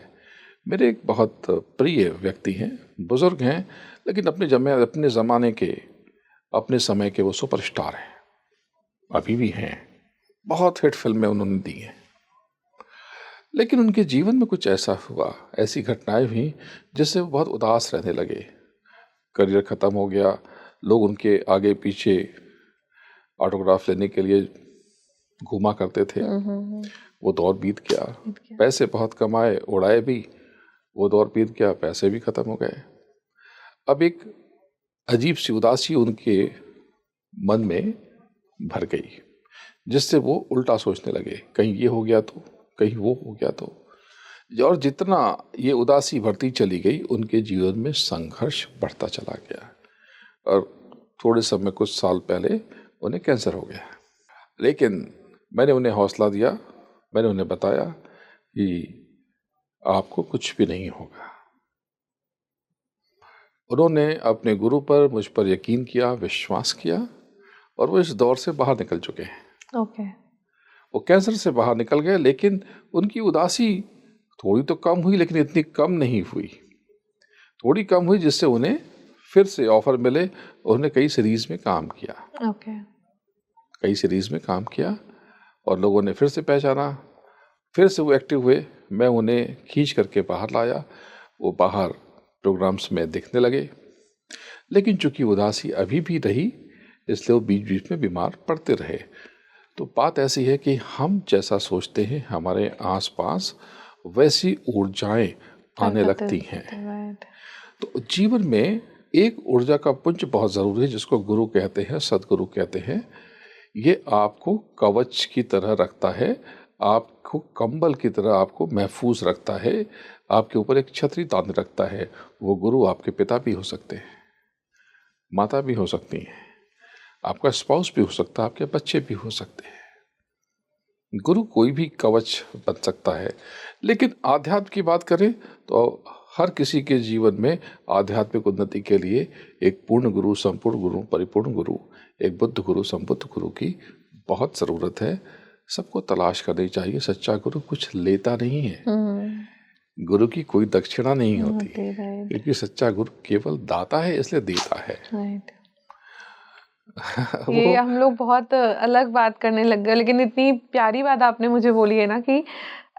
मेरे एक बहुत प्रिय व्यक्ति हैं, बुज़ुर्ग हैं, लेकिन अपने ज़माने के, अपने समय के वो सुपरस्टार हैं, अभी भी हैं। बहुत हिट फिल्में उन्होंने दी हैं। लेकिन उनके जीवन में कुछ ऐसा हुआ, ऐसी घटनाएं हुई जिससे वो बहुत उदास रहने लगे। करियर ख़त्म हो गया, लोग उनके आगे पीछे ऑटोग्राफ लेने के लिए घूमा करते थे। वो दौर बीत गया। पैसे बहुत कमाए, उड़ाए भी, वो दौर बीत गया, पैसे भी ख़त्म हो गए। अब एक अजीब सी उदासी उनके मन में भर गई, जिससे वो उल्टा सोचने लगे, कहीं ये हो गया तो, कहीं वो हो गया तो। और जितना ये उदासी बढ़ती चली गई, उनके जीवन में संघर्ष बढ़ता चला गया। और थोड़े समय, कुछ साल पहले उन्हें कैंसर हो गया। लेकिन मैंने उन्हें हौसला दिया, मैंने उन्हें बताया कि आपको कुछ भी नहीं होगा। उन्होंने अपने गुरु पर, मुझ पर यकीन किया, विश्वास किया, और वो इस दौर से बाहर निकल चुके हैं। ओके। वो कैंसर से बाहर निकल गए, लेकिन उनकी उदासी थोड़ी तो कम हुई, लेकिन इतनी कम नहीं हुई। थोड़ी कम हुई जिससे उन्हें फिर से ऑफर मिले। उन्होंने कई सीरीज में काम किया। ओके। कई सीरीज में काम किया और लोगों ने फिर से पहचाना, फिर से वो एक्टिव हुए। मैं उन्हें खींच करके बाहर लाया, वो बाहर प्रोग्राम्स में दिखने लगे। लेकिन चूंकि उदासी अभी भी रही, इसलिए वो बीच बीच में बीमार पड़ते रहे। तो बात ऐसी है कि हम जैसा सोचते हैं, हमारे आसपास वैसी ऊर्जाएं आने लगती हैं। तो जीवन में एक ऊर्जा का पुंज बहुत ज़रूरी है, जिसको गुरु कहते हैं, सदगुरु कहते हैं। ये आपको कवच की तरह रखता है, आपको कंबल की तरह आपको महफूज रखता है, आपके ऊपर एक छतरी तान रखता है। वो गुरु आपके पिता भी हो सकते हैं, माता भी हो सकती हैं, आपका स्पाउस भी हो सकता है, आपके बच्चे भी हो सकते हैं। गुरु कोई भी कवच बन सकता है। लेकिन आध्यात्म की बात करें तो हर किसी के जीवन में आध्यात्मिक उन्नति के लिए एक पूर्ण गुरु, संपूर्ण गुरु, परिपूर्ण गुरु, एक बुद्ध गुरु, संबुद्ध गुरु की बहुत ज़रूरत है। सबको तलाश करनी चाहिए। सच्चा गुरु कुछ लेता नहीं है, गुरु की कोई दक्षिणा नहीं होती, राइट क्योंकि सच्चा गुरु केवल दाता है, इसलिए देता है। राइट। वो ये हम लोग बहुत अलग बात करने लग गए, लेकिन इतनी प्यारी बात आपने मुझे बोली है ना कि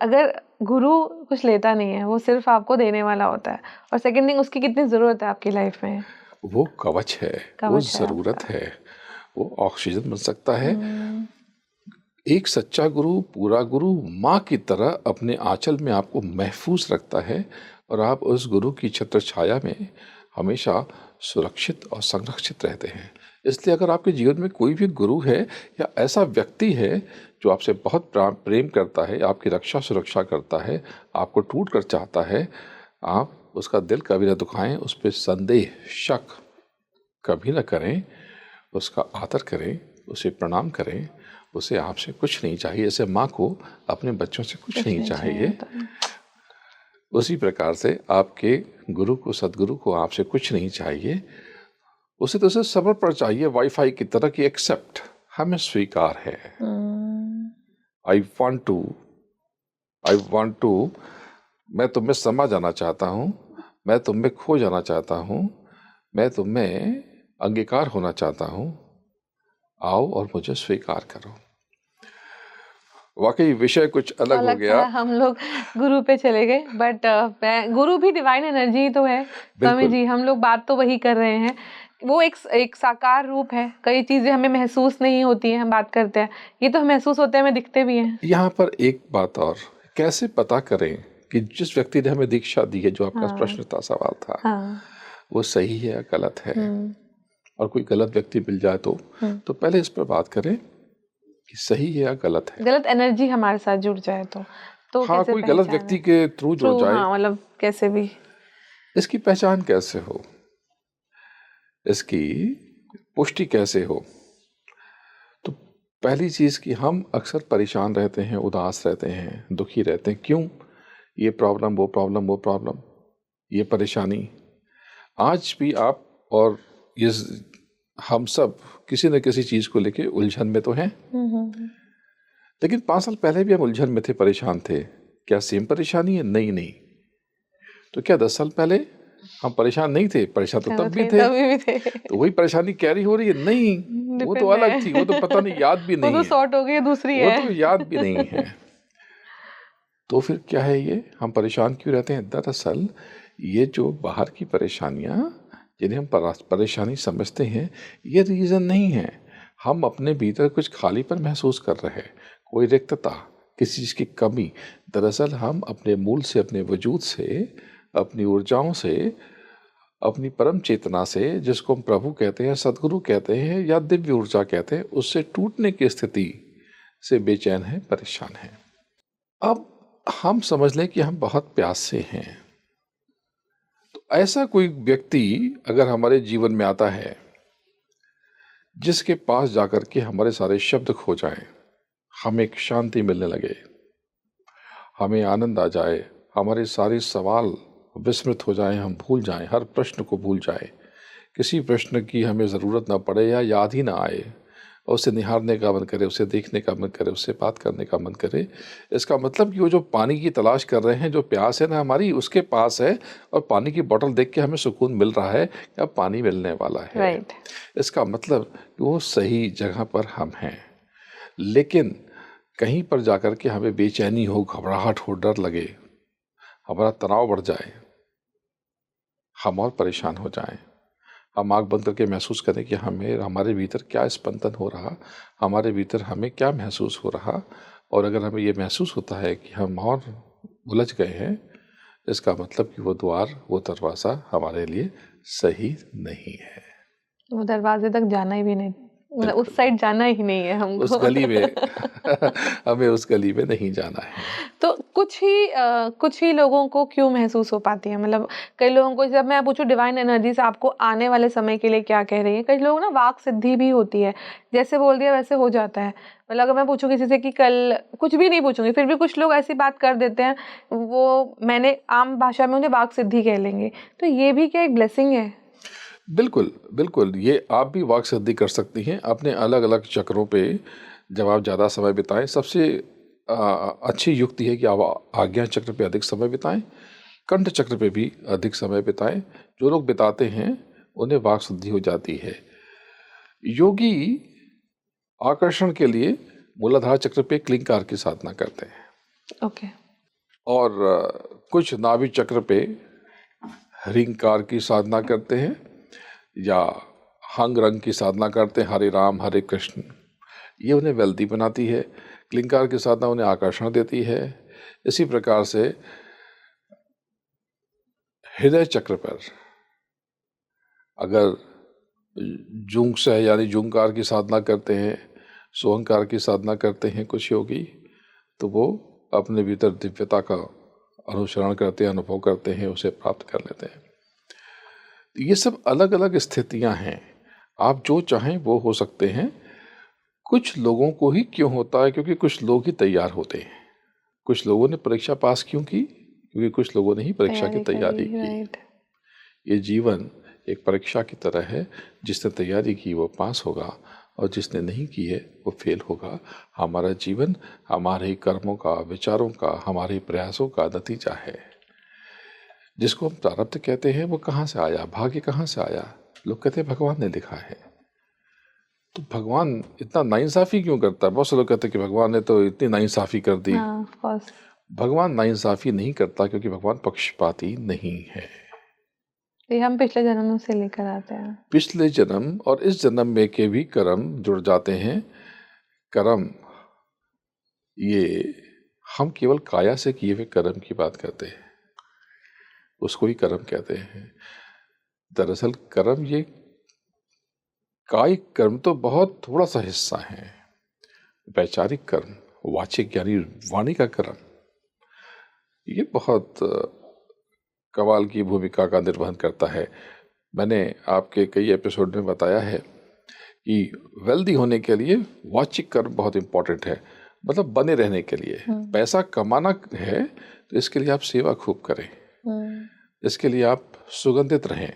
अगर गुरु कुछ लेता नहीं है, वो सिर्फ आपको देने वाला होता है। और सेकंड थिंग, उसकी कितनी ज़रूरत है आपकी लाइफ में। वो कवच है, वो कवच है ज़रूरत है, वो ऑक्सीजन बन सकता है। एक सच्चा गुरु, पूरा गुरु माँ की तरह अपने आंचल में आपको महफूज रखता है, और आप उस गुरु की छत्र छाया में हमेशा सुरक्षित और संरक्षित रहते हैं। इसलिए अगर आपके जीवन में कोई भी गुरु है या ऐसा व्यक्ति है जो आपसे बहुत प्रेम करता है, आपकी रक्षा सुरक्षा करता है, आपको टूट कर चाहता है, आप उसका दिल कभी न दुखाएं, उस पर संदेह शक कभी न करें, उसका आदर करें, उसे प्रणाम करें। उसे आपसे कुछ नहीं चाहिए, जैसे माँ को अपने बच्चों से कुछ नहीं चाहिए, उसी प्रकार से आपके गुरु को, सदगुरु को आपसे कुछ नहीं चाहिए। उसे तो उसे समर्पण चाहिए, वाईफाई की तरह की एक्सेप्ट, हमें स्वीकार है। आई वॉन्ट टू, मैं तुम्हें समा जाना चाहता हूँ, मैं तुम में खो जाना चाहता हूँ, मैं तुम में अंगीकार होना चाहता हूँ, आओ और मुझे स्वीकार करो। वाकई विषय कुछ अलग हो गया। हम लोग गुरु पे चले गए, बट गुरु भी डिवाइन एनर्जी तो है स्वामी जी। हम लोग बात तो वही कर रहे हैं, वो एक साकार रूप है। कई चीजें हमें महसूस नहीं होती हैं, हम बात करते हैं, ये तो महसूस होते हैं, हमें दिखते भी हैं। यहाँ पर एक बात और, कैसे पता करें कि जिस व्यक्ति ने हमें दीक्षा दी है, जो आपका प्रश्न था, सवाल था, वो सही है या गलत है। और कोई गलत व्यक्ति मिल जाए तो पहले इस पर बात करें कि सही है या गलत है। गलत एनर्जी हमारे साथ जुड़ जाए तो हाँ, कोई गलत व्यक्ति के थ्रू जुड़ जाए, हाँ, मतलब कैसे भी। इसकी पहचान कैसे हो, इसकी पुष्टि कैसे हो? तो पहली चीज कि हम अक्सर परेशान रहते हैं, उदास रहते हैं, दुखी रहते हैं। क्यों? ये प्रॉब्लम, वो प्रॉब्लम, वो प्रॉब्लम, ये परेशानी। आज भी आप और ये हम सब किसी न किसी चीज को लेके उलझन में तो हैं। लेकिन 5 साल पहले भी हम उलझन में थे, परेशान थे। क्या सेम परेशानी है? नहीं। तो क्या 10 साल पहले हम परेशान नहीं थे? परेशान तो तब भी थे। तो वही परेशानी कैरी हो रही है? नहीं, वो तो अलग थी, वो तो पता नहीं, याद भी नहीं है, वो तो सॉर्ट हो गई, दूसरी है, वो तो याद भी नहीं है। तो फिर क्या है ये, हम परेशान क्यों रहते हैं? दरअसल ये जो बाहर की परेशानियां, जिन्हें हम परेशानी समझते हैं, ये रीज़न नहीं है। हम अपने भीतर कुछ खालीपन महसूस कर रहे हैं, कोई रिक्तता, किसी चीज़ की कमी। दरअसल हम अपने मूल से, अपने वजूद से, अपनी ऊर्जाओं से, अपनी परम चेतना से, जिसको हम प्रभु कहते हैं, सदगुरु कहते हैं, या दिव्य ऊर्जा कहते हैं, उससे टूटने की स्थिति से बेचैन है, परेशान है। अब हम समझ लें कि हम बहुत प्यासे हैं। ऐसा कोई व्यक्ति अगर हमारे जीवन में आता है, जिसके पास जाकर के हमारे सारे शब्द खो जाएं, हमें एक शांति मिलने लगे, हमें आनंद आ जाए, हमारे सारे सवाल विस्मृत हो जाएं, हम भूल जाएं, हर प्रश्न को भूल जाएं, किसी प्रश्न की हमें ज़रूरत ना पड़े या याद ही ना आए, और उसे निहारने का मन करे, उसे देखने का मन करे, उससे बात करने का मन करे। इसका मतलब कि वो जो पानी की तलाश कर रहे हैं, जो प्यास है ना हमारी, उसके पास है, और पानी की बोतल देख के हमें सुकून मिल रहा है कि अब पानी मिलने वाला है। राइट। इसका मतलब कि वो सही जगह पर हम हैं। लेकिन कहीं पर जाकर के हमें बेचैनी हो, घबराहट हो, डर लगे, हमारा तनाव बढ़ जाए, हम और परेशान हो जाएं, हम आँख बंद करके महसूस करें कि हमारे भीतर क्या स्पंदन हो रहा, हमारे भीतर हमें क्या महसूस हो रहा। और अगर हमें ये महसूस होता है कि हम और उलझ गए हैं, इसका मतलब कि वो द्वार, वो दरवाज़ा हमारे लिए सही नहीं है। वो दरवाजे तक जाना ही भी नहीं, मतलब उस साइड जाना ही नहीं है हमको, उस गली में हमें उस गली में नहीं जाना है। तो कुछ ही लोगों को क्यों महसूस हो पाती है? मतलब कई लोगों को, जब मैं पूछूं डिवाइन एनर्जीज आपको आने वाले समय के लिए क्या कह रही है, कई लोग ना वाक सिद्धि भी होती है, जैसे बोल दिया वैसे हो जाता है। मतलब अगर मैं पूछूं किसी से कि कल, कुछ भी नहीं पूछूंगी, फिर भी कुछ लोग ऐसी बात कर देते हैं, वो मैंने आम भाषा में उन्हें वाक सिद्धि कह लेंगे। तो ये भी क्या एक ब्लेसिंग है? बिल्कुल बिल्कुल, ये आप भी वाक सिद्धि कर सकती हैं अपने अलग अलग चक्रों पे। जब आप ज़्यादा समय बिताएं, सबसे अच्छी युक्ति है कि आप आज्ञा चक्र पे अधिक समय बिताएं, कंठ चक्र पे भी अधिक समय बिताएं। जो लोग बिताते हैं उन्हें वाक शुद्धि हो जाती है। योगी आकर्षण के लिए मूलाधार चक्र पे क्लिंकार की साधना करते हैं। ओके। और कुछ नाभि चक्र पे ह्रींकार की साधना करते हैं या हंग रंग की साधना करते हैं, हरे राम हरे कृष्ण। ये उन्हें वेल्दी बनाती है। क्लिंकार की साधना उन्हें आकर्षण देती है। इसी प्रकार से हृदय चक्र पर अगर जूंग से यानी जूंकार की साधना करते हैं, सोहंकार की साधना करते हैं कुछ योगी, तो वो अपने भीतर दिव्यता का अनुसरण करते हैं, अनुभव करते हैं, उसे प्राप्त कर लेते हैं। ये सब अलग अलग स्थितियां हैं, आप जो चाहें वो हो सकते हैं। कुछ लोगों को ही क्यों होता है? क्योंकि कुछ लोग ही तैयार होते हैं। कुछ लोगों ने परीक्षा पास क्यों की? क्योंकि कुछ लोगों ने ही परीक्षा की तैयारी की। ये जीवन एक परीक्षा की तरह है, जिसने तैयारी की वो पास होगा और जिसने नहीं की है वो फेल होगा। हमारा जीवन हमारे कर्मों का, विचारों का, हमारे प्रयासों का नतीजा है। जिसको हम प्रारब्ध कहते हैं वो कहाँ से आया, भाग्य कहाँ से आया? लोग कहते हैं भगवान ने लिखा है। तो भगवान इतना नाइंसाफ़ी क्यों करता है? बहुत से लोग कहते हैं कि भगवान ने तो इतनी नाइंसाफ़ी कर दी। भगवान नाइंसाफ़ी नहीं करता, क्योंकि भगवान पक्षपाती नहीं है। ये हम पिछले जन्म से लेकर आते हैं। पिछले जन्म और इस जन्म में के भी कर्म जुड़ जाते हैं। कर्म, ये हम केवल काया से किए हुए कर्म की बात करते हैं, उसको ही कर्म कहते हैं। दरअसल कर्म, ये कायिक कर्म तो बहुत थोड़ा सा हिस्सा है। वैचारिक कर्म, वाचिक यानी वाणी का कर्म, ये बहुत कमाल की भूमिका का निर्वहन करता है। मैंने आपके कई एपिसोड में बताया है कि वेल्दी होने के लिए वाचिक कर्म बहुत इम्पोर्टेंट है, मतलब बने रहने के लिए। पैसा कमाना है तो इसके लिए आप सेवा खूब करें, इसके लिए आप सुगंधित रहें,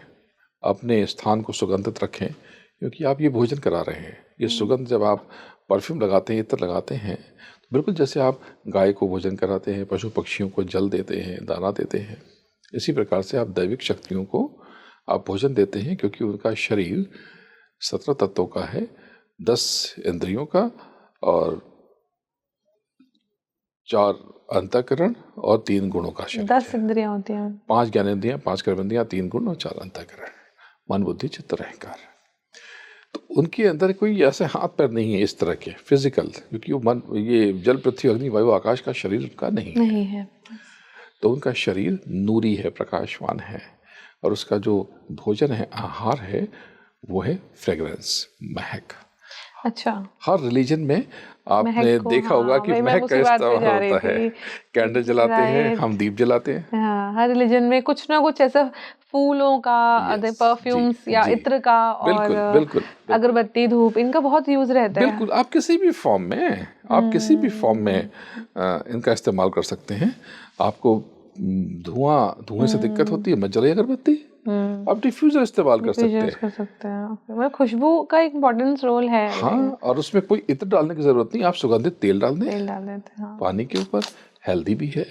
अपने स्थान को सुगंधित रखें, क्योंकि आप ये भोजन करा रहे हैं। ये सुगंध, जब आप परफ्यूम लगाते हैं, इत्र लगाते हैं, तो बिल्कुल जैसे आप गाय को भोजन कराते हैं, पशु पक्षियों को जल देते हैं, दाना देते हैं, इसी प्रकार से आप दैविक शक्तियों को आप भोजन देते हैं। क्योंकि उनका शरीर 17 तत्वों का है, 10 इंद्रियों का और 4 अंतःकरण और 3 गुणों का शरीर। 10 इंद्रियां होती हैं, 5 ज्ञानेंद्रियां, 5 कर्मेंद्रियां, 3 गुण और 4 अंतःकरण, मन बुद्धि चित्त अहंकार। तो उनके अंदर कोई ऐसे हाथ पैर नहीं है इस तरह के फिजिकल, क्योंकि वो मन, ये जल पृथ्वी अग्नि वायु आकाश का शरीर उनका नहीं है। तो उनका शरीर नूरी है, प्रकाशवान है, और उसका जो भोजन है, आहार है, वो है फ्रेग्रेंस, महक। अच्छा। हर रिलीजन में आपने देखा होगा कि महक का इस्तेमाल होता है। कैंडल जलाते हैं, हम दीप जलाते हैं। हाँ, हर रिलीजन में कुछ ना कुछ ऐसा फूलों का, परफ्यूम्स या इत्र का, और बिल्कुल, अगरबत्ती, धूप, इनका बहुत यूज रहता है। बिल्कुल, आप किसी भी फॉर्म में इनका इस्तेमाल कर सकते हैं। आपको धुआं से दिक्कत होती है, मत जलाइए अगरबत्ती, आप डिफ्यूजर इस्तेमाल कर सकते हैं। मतलब खुशबू का एक इम्पोर्टेंट रोल है। हाँ, और उसमें कोई इत्र डालने की जरूरत नहीं, आप सुगंधित तेल डाल दें हाँ। पानी के ऊपर, हेल्दी भी है।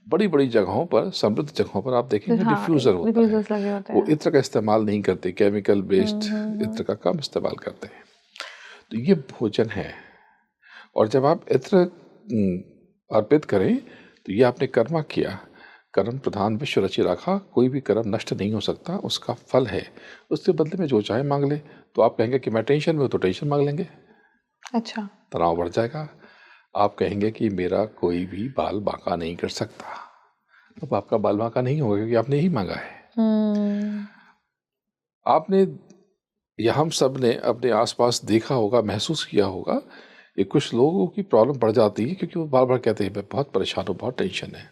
बड़ी बड़ी जगहों पर, समृद्ध जगहों पर आप देखेंगे डिफ्यूजर होता है, वो इत्र का इस्तेमाल नहीं करते, केमिकल बेस्ड इत्र का कम इस्तेमाल करते हैं। तो ये भोजन है, और जब आप इत्र अर्पित करें तो ये आपने कर्मा किया। कर्म प्रधान विश्व रचि रखा, कोई भी कर्म नष्ट नहीं हो सकता, उसका फल है। उसके बदले में जो चाहे मांग ले। तो आप कहेंगे कि मैं टेंशन में हूँ, तो टेंशन मांग लेंगे, अच्छा, तनाव बढ़ जाएगा। आप कहेंगे कि मेरा कोई भी बाल बांका नहीं कर सकता, तो आपका बाल बांका नहीं होगा, क्योंकि आपने ही मांगा है। आपने या हम सब ने अपने आसपास देखा होगा, महसूस किया होगा, ये कुछ लोगों की प्रॉब्लम बढ़ जाती है क्योंकि वो बार बार कहते हैं मैं बहुत परेशान हूँ, बहुत टेंशन है,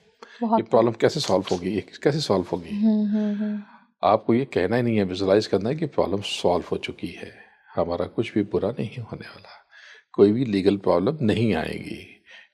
ये प्रॉब्लम कैसे सॉल्व होगी, ये कैसे सॉल्व होगी। आपको ये कहना ही नहीं है, विजुलाइज करना है कि प्रॉब्लम सॉल्व हो चुकी है। हमारा कुछ भी बुरा नहीं होने वाला, कोई भी लीगल प्रॉब्लम नहीं आएगी,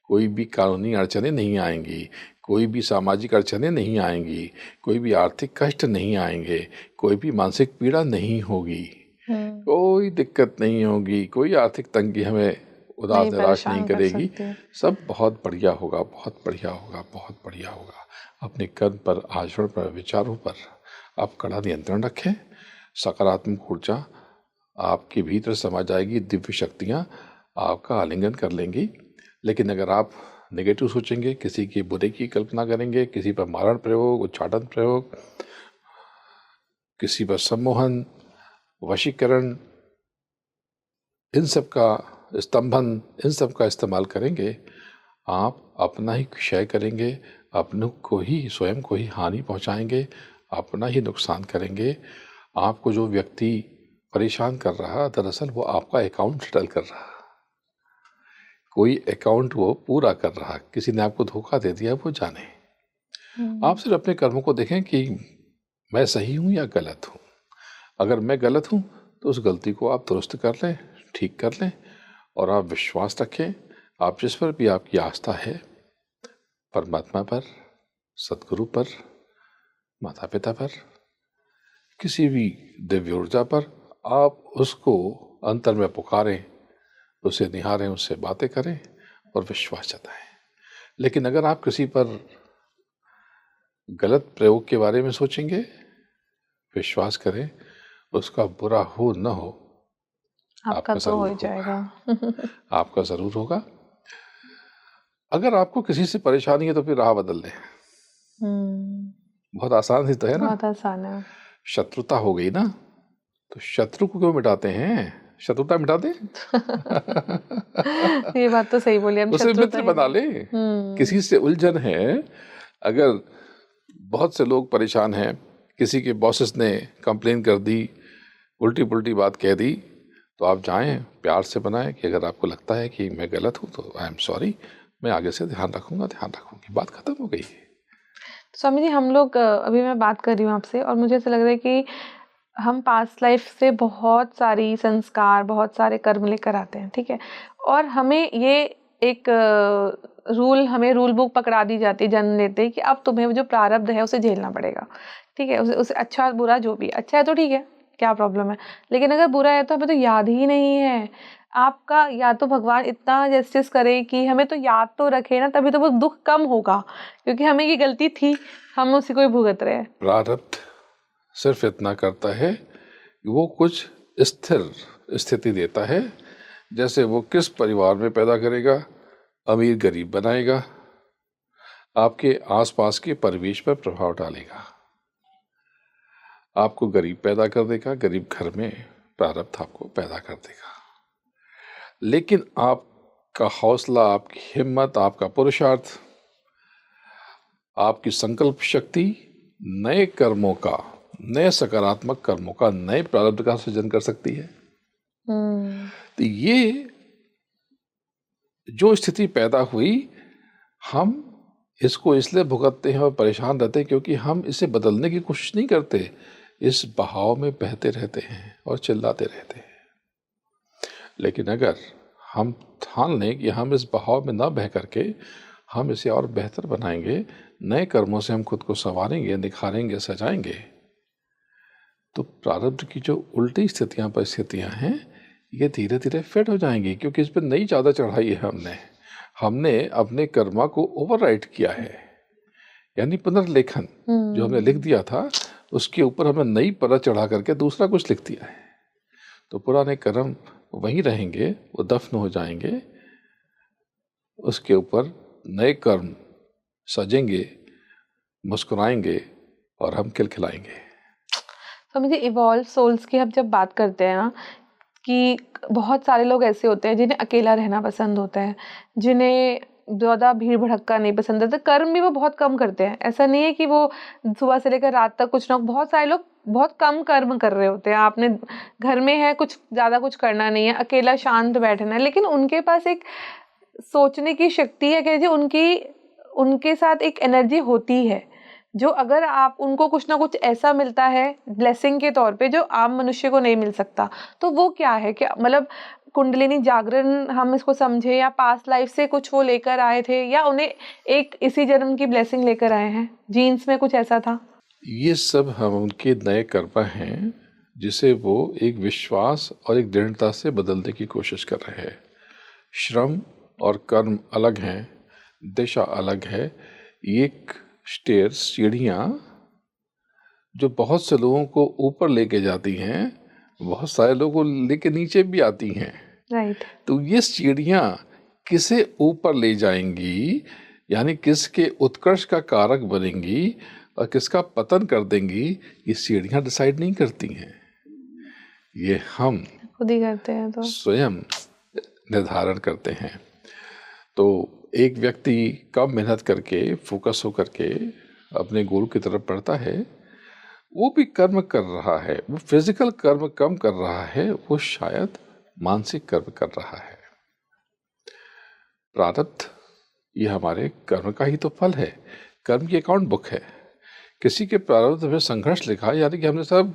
कोई भी कानूनी अड़चने नहीं आएंगी, कोई भी सामाजिक अड़चने नहीं आएंगी, कोई भी आर्थिक कष्ट नहीं आएंगे, कोई भी मानसिक पीड़ा नहीं होगी, कोई दिक्कत नहीं होगी, कोई आर्थिक तंगी हमें उदास नहीं निराश नहीं परेशान कर करेगी। सकती। सब बहुत बढ़िया होगा, बहुत बढ़िया होगा, बहुत बढ़िया होगा। अपने कर्म पर, आचरण पर, विचारों पर आप कड़ा नियंत्रण रखें। सकारात्मक ऊर्जा आपके भीतर समा जाएगी, दिव्य शक्तियाँ आपका आलिंगन कर लेंगी। लेकिन अगर आप नेगेटिव सोचेंगे, किसी के बुरे की कल्पना करेंगे, किसी पर मारण प्रयोग, उच्चाटन प्रयोग, किसी पर सम्मोहन, वशीकरण, इन सब का स्तंभन, इन सब का इस्तेमाल करेंगे, आप अपना ही क्षय करेंगे, अपनों को ही, स्वयं को ही हानि पहुंचाएंगे, अपना ही नुकसान करेंगे। आपको जो व्यक्ति परेशान कर रहा, दरअसल वो आपका अकाउंट सेटल कर रहा, कोई अकाउंट वो पूरा कर रहा, किसी ने आपको धोखा दे दिया, वो जाने। आप सिर्फ अपने कर्मों को देखें कि मैं सही हूं या गलत हूं। अगर मैं गलत हूं तो उस गलती को आप दुरुस्त कर लें, ठीक कर लें, और आप विश्वास रखें। आप जिस पर भी आपकी आस्था है, परमात्मा पर, सदगुरु पर, माता पिता पर, किसी भी दिव्य ऊर्जा पर, आप उसको अंतर में पुकारें, उसे निहारें, उससे बातें करें और विश्वास जताएं। लेकिन अगर आप किसी पर गलत प्रयोग के बारे में सोचेंगे, विश्वास करें, उसका बुरा हो न हो, आपका तो हो जरूर ही जाएगा। होगा। आपका जरूर होगा। अगर आपको किसी से परेशानी है तो फिर राह बदल लें। बहुत आसान ही तो है ना। बहुत आसान है। शत्रुता हो गई ना, तो शत्रु को क्यों मिटाते हैं, शत्रुता मिटा दें। ये बात तो सही बोली, हम उसे शत्रुता मित्र ही बना नहीं। ले। किसी से उलझन है, अगर बहुत से लोग परेशान हैं, किसी के बॉसेस ने कंप्लेन कर दी, उल्टी पुल्टी बात कह दी, तो आप जाएं, प्यार से बनाएं कि अगर आपको लगता है कि मैं गलत हूं तो आई एम सॉरी, मैं आगे से ध्यान रखूंगा, ध्यान रखूंगी, बात खत्म हो गई। स्वामी जी, हम लोग अभी मैं बात कर रही हूँ आपसे और मुझे ऐसा लग रहा है कि हम पास्ट लाइफ से बहुत सारी संस्कार, बहुत सारे कर्म लेकर आते हैं, ठीक है। और हमें ये एक हमें रूल बुक पकड़ा दी जाती है जन्म लेते ही कि अब तुम्हें जो प्रारब्ध है उसे झेलना पड़ेगा, ठीक है। उसे अच्छा बुरा जो भी अच्छा है तो ठीक है, क्या प्रॉब्लम है, लेकिन अगर बुरा है तो हमें तो याद ही नहीं है। आपका या तो भगवान इतना जस्टिस करे कि हमें तो याद तो रखे ना, तभी तो वो दुख कम होगा, क्योंकि हमें ये गलती थी, हम उसी को ही भुगत रहे हैं। प्रारब्ध सिर्फ इतना करता है कि वो कुछ स्थिर स्थिति देता है, जैसे वो किस परिवार में पैदा करेगा, अमीर गरीब बनाएगा, आपके आसपास के परिवेश पर प्रभाव डालेगा। आपको गरीब पैदा कर देगा, गरीब घर में प्रारब्ध आपको पैदा कर देगा। लेकिन आपका हौसला, आपकी हिम्मत, आपका पुरुषार्थ, आपकी संकल्प शक्ति नए कर्मों का, नए सकारात्मक कर्मों का, नए प्रारब्ध का सृजन कर सकती है। तो ये जो स्थिति पैदा हुई, हम इसको इसलिए भुगतते हैं और परेशान रहते हैं क्योंकि हम इसे बदलने की कोशिश नहीं करते, इस बहाव में बहते रहते हैं और चिल्लाते रहते हैं। लेकिन अगर हम ठान लें कि हम इस बहाव में ना बह करके हम इसे और बेहतर बनाएंगे, नए कर्मों से हम खुद को संवारेंगे, निखारेंगे, सजाएंगे, तो प्रारब्ध की जो उल्टी स्थितियां परिस्थितियां हैं, ये धीरे धीरे फिट हो जाएंगी, क्योंकि इस पर नई चादर चढ़ाई है हमने अपने कर्मा को ओवरराइट किया है, यानी पुनर्लेखन। जो हमने लिख दिया था उसके ऊपर हमें नई परत चढ़ा करके दूसरा कुछ लिख दिया है। तो पुराने कर्म वहीं रहेंगे, वो दफन हो जाएंगे, उसके ऊपर नए कर्म सजेंगे, मुस्कुराएंगे और हम खिलखिलाएंगे। तो मुझे इवॉल्व सोल्स की हम जब बात करते हैं ना, कि बहुत सारे लोग ऐसे होते हैं जिन्हें अकेला रहना पसंद होता है, जिन्हें ज़्यादा भीड़ भड़क्का नहीं पसंद है, तो कर्म भी वो बहुत कम करते हैं। ऐसा नहीं है कि वो सुबह से लेकर रात तक कुछ ना, बहुत सारे लोग बहुत कम कर्म कर रहे होते हैं। आपने घर में है, कुछ ज़्यादा कुछ करना नहीं है, अकेला शांत बैठना है, लेकिन उनके पास एक सोचने की शक्ति है कि उनके साथ एक एनर्जी होती है, जो अगर आप उनको कुछ ना कुछ ऐसा मिलता है ब्लेसिंग के तौर पे जो आम मनुष्य को नहीं मिल सकता। तो वो क्या है, क्या मतलब कुंडलिनी जागरण हम इसको समझे, या पास्ट लाइफ से कुछ वो लेकर आए थे, या उन्हें एक इसी जन्म की ब्लेसिंग लेकर आए हैं, जीन्स में कुछ ऐसा था? ये सब हम उनके नए कर्म हैं, जिसे वो एक विश्वास और एक दृढ़ता से बदलने की कोशिश कर रहे हैं। श्रम और कर्म अलग हैं, दिशा अलग है। ये एक स्टेयर, सीढ़ियाँ जो बहुत से लोगों को ऊपर लेके जाती हैं, बहुत सारे लोगों को लेके नीचे भी आती हैं। राइट। तो ये सीढ़ियाँ किसे ऊपर ले जाएंगी, यानी किसके उत्कर्ष का कारक बनेंगी और किसका पतन कर देंगी, ये सीढ़ियाँ डिसाइड नहीं करती हैं, ये हम खुद ही करते हैं तो। स्वयं निर्धारण करते हैं। तो एक व्यक्ति कम मेहनत करके, फोकस हो करके अपने गोल की तरफ बढ़ता है, वो भी कर्म कर रहा है, वो फिजिकल कर्म कम कर रहा है, वो शायद मानसिक कर्म कर रहा है। प्रारब्ध ये हमारे कर्म का ही तो फल है, कर्म की अकाउंट बुक है। किसी के प्रारब्ध में संघर्ष लिखा है, यानी कि हमने सब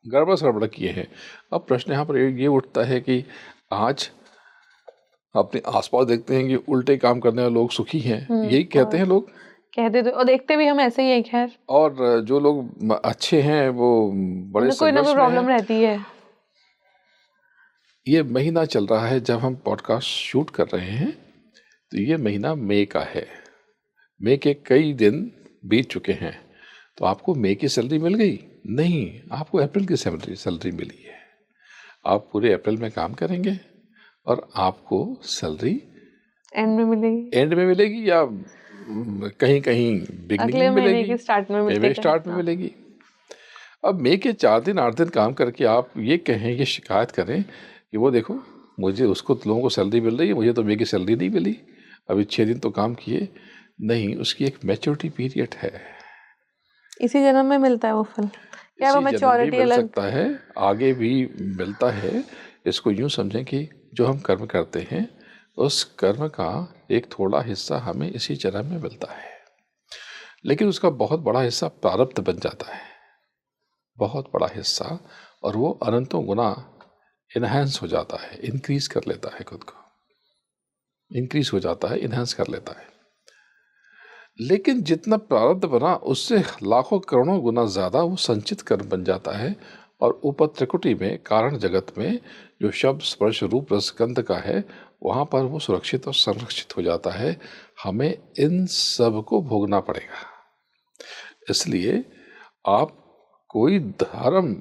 गड़बड़ किए हैं। अब प्रश्न यहाँ पर ये उठता है कि आज अपने आसपास देखते हैं कि उल्टे काम करने वाले लोग सुखी हैं, यही कहते हैं लोग, कहते तो, और देखते भी हम ऐसे ही हैं। खैर, और जो लोग अच्छे हैं वो बड़े कोई ना कोई संघर्ष में प्रॉब्लम हैं। रहती है। ये महीना चल रहा है जब हम पॉडकास्ट शूट कर रहे हैं, तो ये महीना मई का है। मई के कई दिन बीत चुके हैं। तो आपको मई की सैलरी मिल गई? नहीं, आपको अप्रैल की सैलरी मिली है। आप पूरे अप्रैल में काम करेंगे और आपको सैलरी एंड में मिलेगी, या कहीं कहीं बिगनिंग अगले में महीने मिलेगी, के स्टार्ट में मई स्टार्ट में मिलेगी। अब मई के 4 दिन 8 दिन काम करके आप ये कहें, ये शिकायत करें कि वो देखो, मुझे उसको लोगों को सैलरी मिल रही है, मुझे तो मई की सैलरी नहीं मिली, अभी 6 दिन तो काम किए। नहीं, उसकी एक मैच्योरिटी पीरियड है। इसी जन्म में मिलता है वो फल, या वो मैच्योरिटी मिल अलग सकता है, आगे भी मिलता है। इसको यूं समझें कि जो हम कर्म करते हैं, उस कर्म का एक थोड़ा हिस्सा हमें इसी जन्म में मिलता है, लेकिन उसका बहुत बड़ा हिस्सा प्रारब्ध बन जाता है, बहुत बड़ा हिस्सा, और वो अनंतों गुना इनहेंस हो जाता है, इंक्रीज कर लेता है, खुद को इंक्रीज हो जाता है, इनहेंस कर लेता है। लेकिन जितना प्रारब्ध बना उससे लाखों करोड़ों गुना ज्यादा वो संचित कर्म बन जाता है, और ऊपर त्रिकुटी में, कारण जगत में, जो शब्द स्पर्श रूप रस गंध का है, वहाँ पर वो सुरक्षित और संरक्षित हो जाता है। हमें इन सब को भोगना पड़ेगा। इसलिए आप कोई धर्म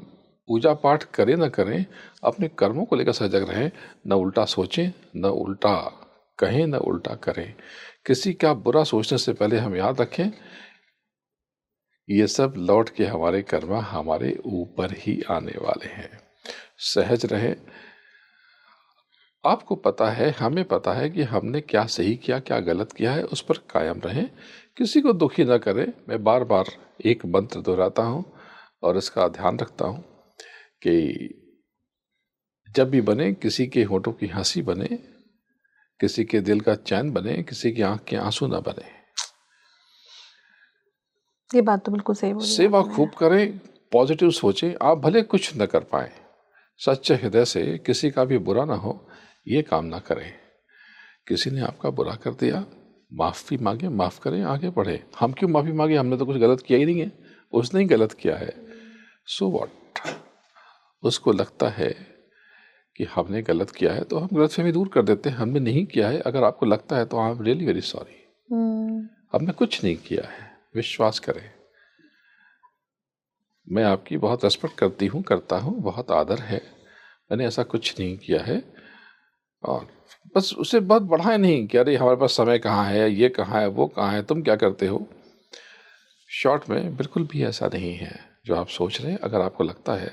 पूजा पाठ करें न करें, अपने कर्मों को लेकर सजग रहें, न उल्टा सोचें, न उल्टा कहें, न उल्टा करें। किसी का बुरा सोचने से पहले हम याद रखें, ये सब लौट के हमारे कर्म हमारे ऊपर ही आने वाले हैं। सहज रहे। आपको पता है, हमें पता है कि हमने क्या सही किया, क्या गलत किया है, उस पर कायम रहें, किसी को दुखी न करें। मैं बार बार एक मंत्र दोहराता हूँ और इसका ध्यान रखता हूँ कि जब भी बने, किसी के होठों की हंसी बने, किसी के दिल का चैन बने, किसी की आंख के आंसू ना बने। ये बात तो बिल्कुल सही बोली सेवा आपने। खूब करें, पॉजिटिव सोचें। आप भले कुछ न कर पाए, सच्चे हृदय से किसी का भी बुरा ना हो, ये कामना करें। किसी ने आपका बुरा कर दिया, माफ़ी मांगे, माफ़ करें, आगे बढ़े। हम क्यों माफ़ी मांगे? हमने तो कुछ गलत किया ही नहीं है, उसने ही गलत किया है। So what? उसको लगता है कि हमने गलत किया है, तो हम गलतफहमी दूर कर देते हैं, हमने नहीं किया है। अगर आपको लगता है तो I am really very sorry, हमने कुछ नहीं किया है, विश्वास करें। मैं आपकी बहुत रेस्पेक्ट करती हूँ, करता हूँ, बहुत आदर है, मैंने ऐसा कुछ नहीं किया है। और बस उसे बहुत बढ़ाए नहीं कि अरे हमारे पास समय कहाँ है, ये कहाँ है, वो कहाँ है, तुम क्या करते हो। शॉर्ट में बिल्कुल भी ऐसा नहीं है जो आप सोच रहे हैं। अगर आपको लगता है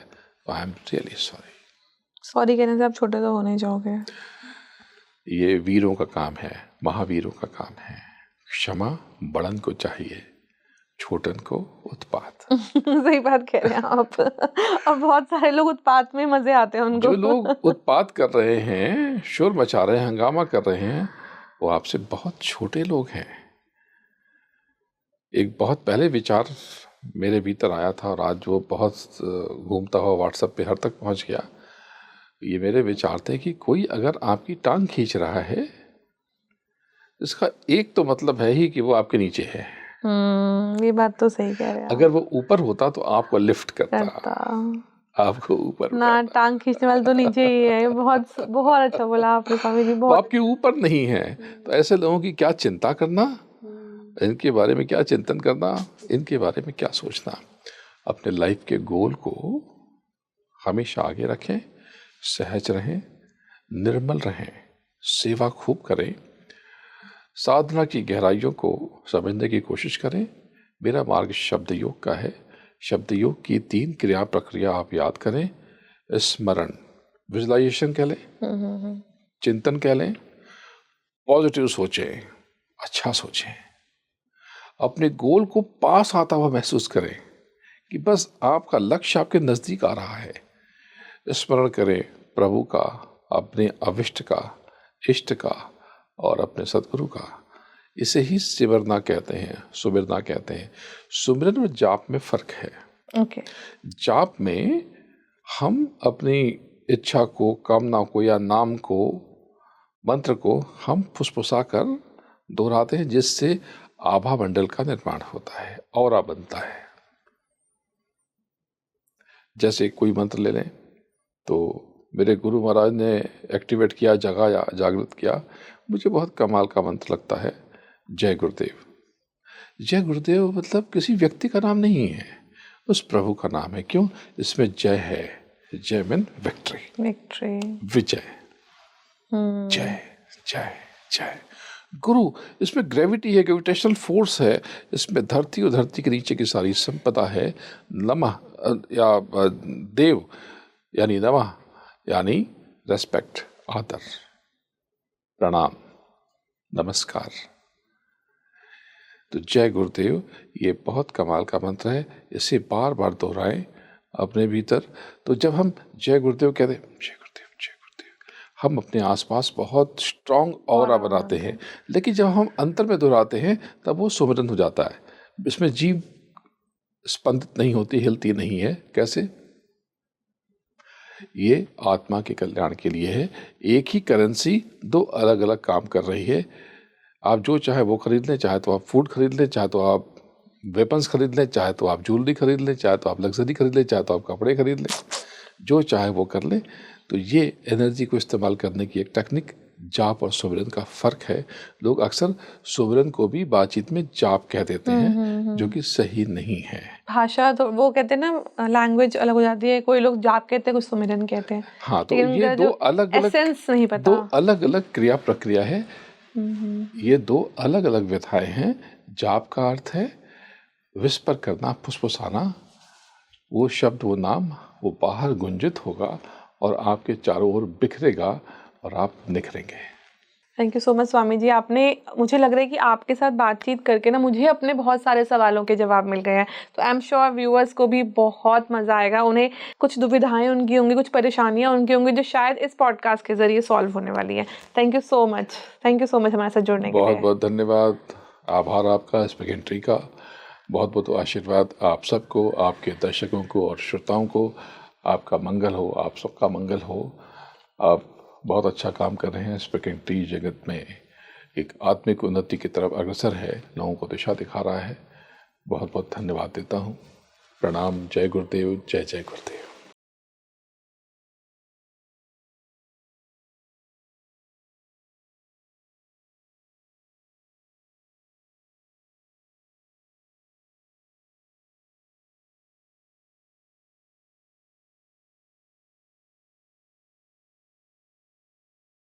तो I am really sorry. Sorry कहने से आप छोटे तो होने जाओगे। ये वीरों का काम है, महावीरों का काम है। क्षमा बड़न को चाहिए, छोटन को उत्पात। सही बात कह रहे हैं आप। और बहुत सारे लोग उत्पात में मजे आते हैं उनको। जो लोग उत्पात कर रहे हैं, शोर मचा रहे हैं, हंगामा कर रहे हैं, वो आपसे बहुत छोटे लोग हैं। एक बहुत पहले विचार मेरे भीतर आया था और आज वो बहुत घूमता हुआ व्हाट्सएप पे हर तक पहुंच गया। ये मेरे विचार थे कि कोई अगर आपकी टांग खींच रहा है, इसका एक तो मतलब है ही कि वो आपके नीचे है। ये बात तो सही कह रहे हैं अगर वो ऊपर होता तो आपको लिफ्ट करता। आपको ऊपर ना उठाता टांग खींचने वाला तो नीचे ही है। बहुत बहुत अच्छा बोला आपने स्वामी जी, वो बहुत। आपके ऊपर नहीं है। तो ऐसे लोगों की क्या चिंता करना, इनके बारे में क्या चिंतन करना, इनके बारे में क्या सोचना। अपने लाइफ के गोल को हमेशा आगे रखें, सहज रहें, निर्मल रहें, सेवा खूब करें, साधना की गहराइयों को समझने की कोशिश करें। मेरा मार्ग शब्द योग का है। शब्द योग की 3 क्रिया प्रक्रिया आप याद करें। स्मरण, विजुलाइजेशन कह लें, चिंतन कह लें, पॉजिटिव सोचें, अच्छा सोचें, अपने गोल को पास आता हुआ महसूस करें कि बस आपका लक्ष्य आपके नज़दीक आ रहा है। स्मरण करें प्रभु का, अपने अविष्ट का, इष्ट का और अपने सद्गुरु का। इसे ही सिमरना कहते हैं, सुमिरना कहते हैं। सुमिरन और जाप में फ़र्क है। ओके। जाप में हम अपनी इच्छा को, कामना को या नाम को, मंत्र को हम फुसफुसा कर दोहराते हैं, जिससे आभा मंडल का निर्माण होता है, ऑरा बनता है। जैसे कोई मंत्र ले लें तो मेरे गुरु महाराज ने एक्टिवेट किया, जगाया, जागृत किया, मुझे बहुत कमाल का मंत्र लगता है, जय गुरुदेव। जय गुरुदेव मतलब किसी व्यक्ति का नाम नहीं है, उस प्रभु का नाम है। क्यों? इसमें जय है। जय मीन विक्ट्री, विक्ट्री, विजय। जय जय जय गुरु। इसमें ग्रेविटी है, ग्रेविटेशनल फोर्स है। इसमें धरती और धरती के नीचे की सारी संपदा है। नमः या देव यानी नमः यानी रेस्पेक्ट, आदर, प्रणाम, नमस्कार। तो जय गुरुदेव ये बहुत कमाल का मंत्र है। इसे बार बार दोहराएं अपने भीतर। तो जब हम जय गुरुदेव कहते हैं, जय गुरुदेव, जय गुरुदेव, हम अपने आसपास बहुत स्ट्रांग ऑरा बनाते हैं। लेकिन जब हम अंतर में दोहराते हैं तब वो सुमिरन हो जाता है। इसमें जीभ स्पंदित नहीं होती, हिलती नहीं है। कैसे? ये आत्मा के कल्याण के लिए है। एक ही करेंसी 2 अलग अलग काम कर रही है। आप जो चाहे वो खरीद लें, चाहे तो आप फूड खरीद लें, चाहे तो आप वेपन्स खरीद लें, चाहे तो आप ज्वेलरी खरीद लें, चाहे तो आप लग्जरी खरीद लें, चाहे तो आप कपड़े खरीद लें, जो चाहे वो कर लें। तो ये एनर्जी को इस्तेमाल करने की एक टेक्निक जाप और सुमिरन का फ़र्क है। लोग अक्सर सुमिरन को भी बातचीत में जाप कह देते हैं, जो कि सही नहीं है। भाषा तो वो कहते हैं ना, लैंग्वेज अलग हो जाती है। कोई लोग जाप कहते हैं, कुछ सुमिरन कहते हैं। हाँ, तो लेकिन ये उनका 2 जो अलग अलग एसेंस नहीं पता। 2 अलग अलग क्रिया प्रक्रिया है। ये 2 अलग अलग व्यथाएं हैं। जाप का अर्थ है विस्पर करना, फुसफुसाना। वो शब्द, वो नाम, वो बाहर गुंजित होगा और आपके चारों ओर बिखरेगा और आप निखरेंगे। Thank you so much Swami ji. आपने, मुझे लग रहा है कि आपके साथ बातचीत करके ना मुझे अपने बहुत सारे सवालों के जवाब मिल गए हैं। तो आई एम श्योर व्यूअर्स को भी बहुत मज़ा आएगा। उन्हें कुछ दुविधाएं उनकी होंगी, कुछ परेशानियां उनकी होंगी, जो शायद इस पॉडकास्ट के जरिए सॉल्व होने वाली हैं। Thank you so much, thank you so much हमारे साथ जुड़ने के लिए। बहुत बहुत धन्यवाद, आभार आपका, स्पीकेंट्री का। बहुत बहुत आशीर्वाद आप सबको, आपके दर्शकों को और श्रोताओं को। आपका मंगल हो, आप सबका मंगल हो। आप बहुत अच्छा काम कर रहे हैं। स्पीकेंट्री जगत में एक आत्मिक उन्नति की तरफ अग्रसर है, लोगों को दिशा दिखा रहा है। बहुत बहुत धन्यवाद देता हूँ। प्रणाम। जय गुरुदेव, जय जय गुरुदेव।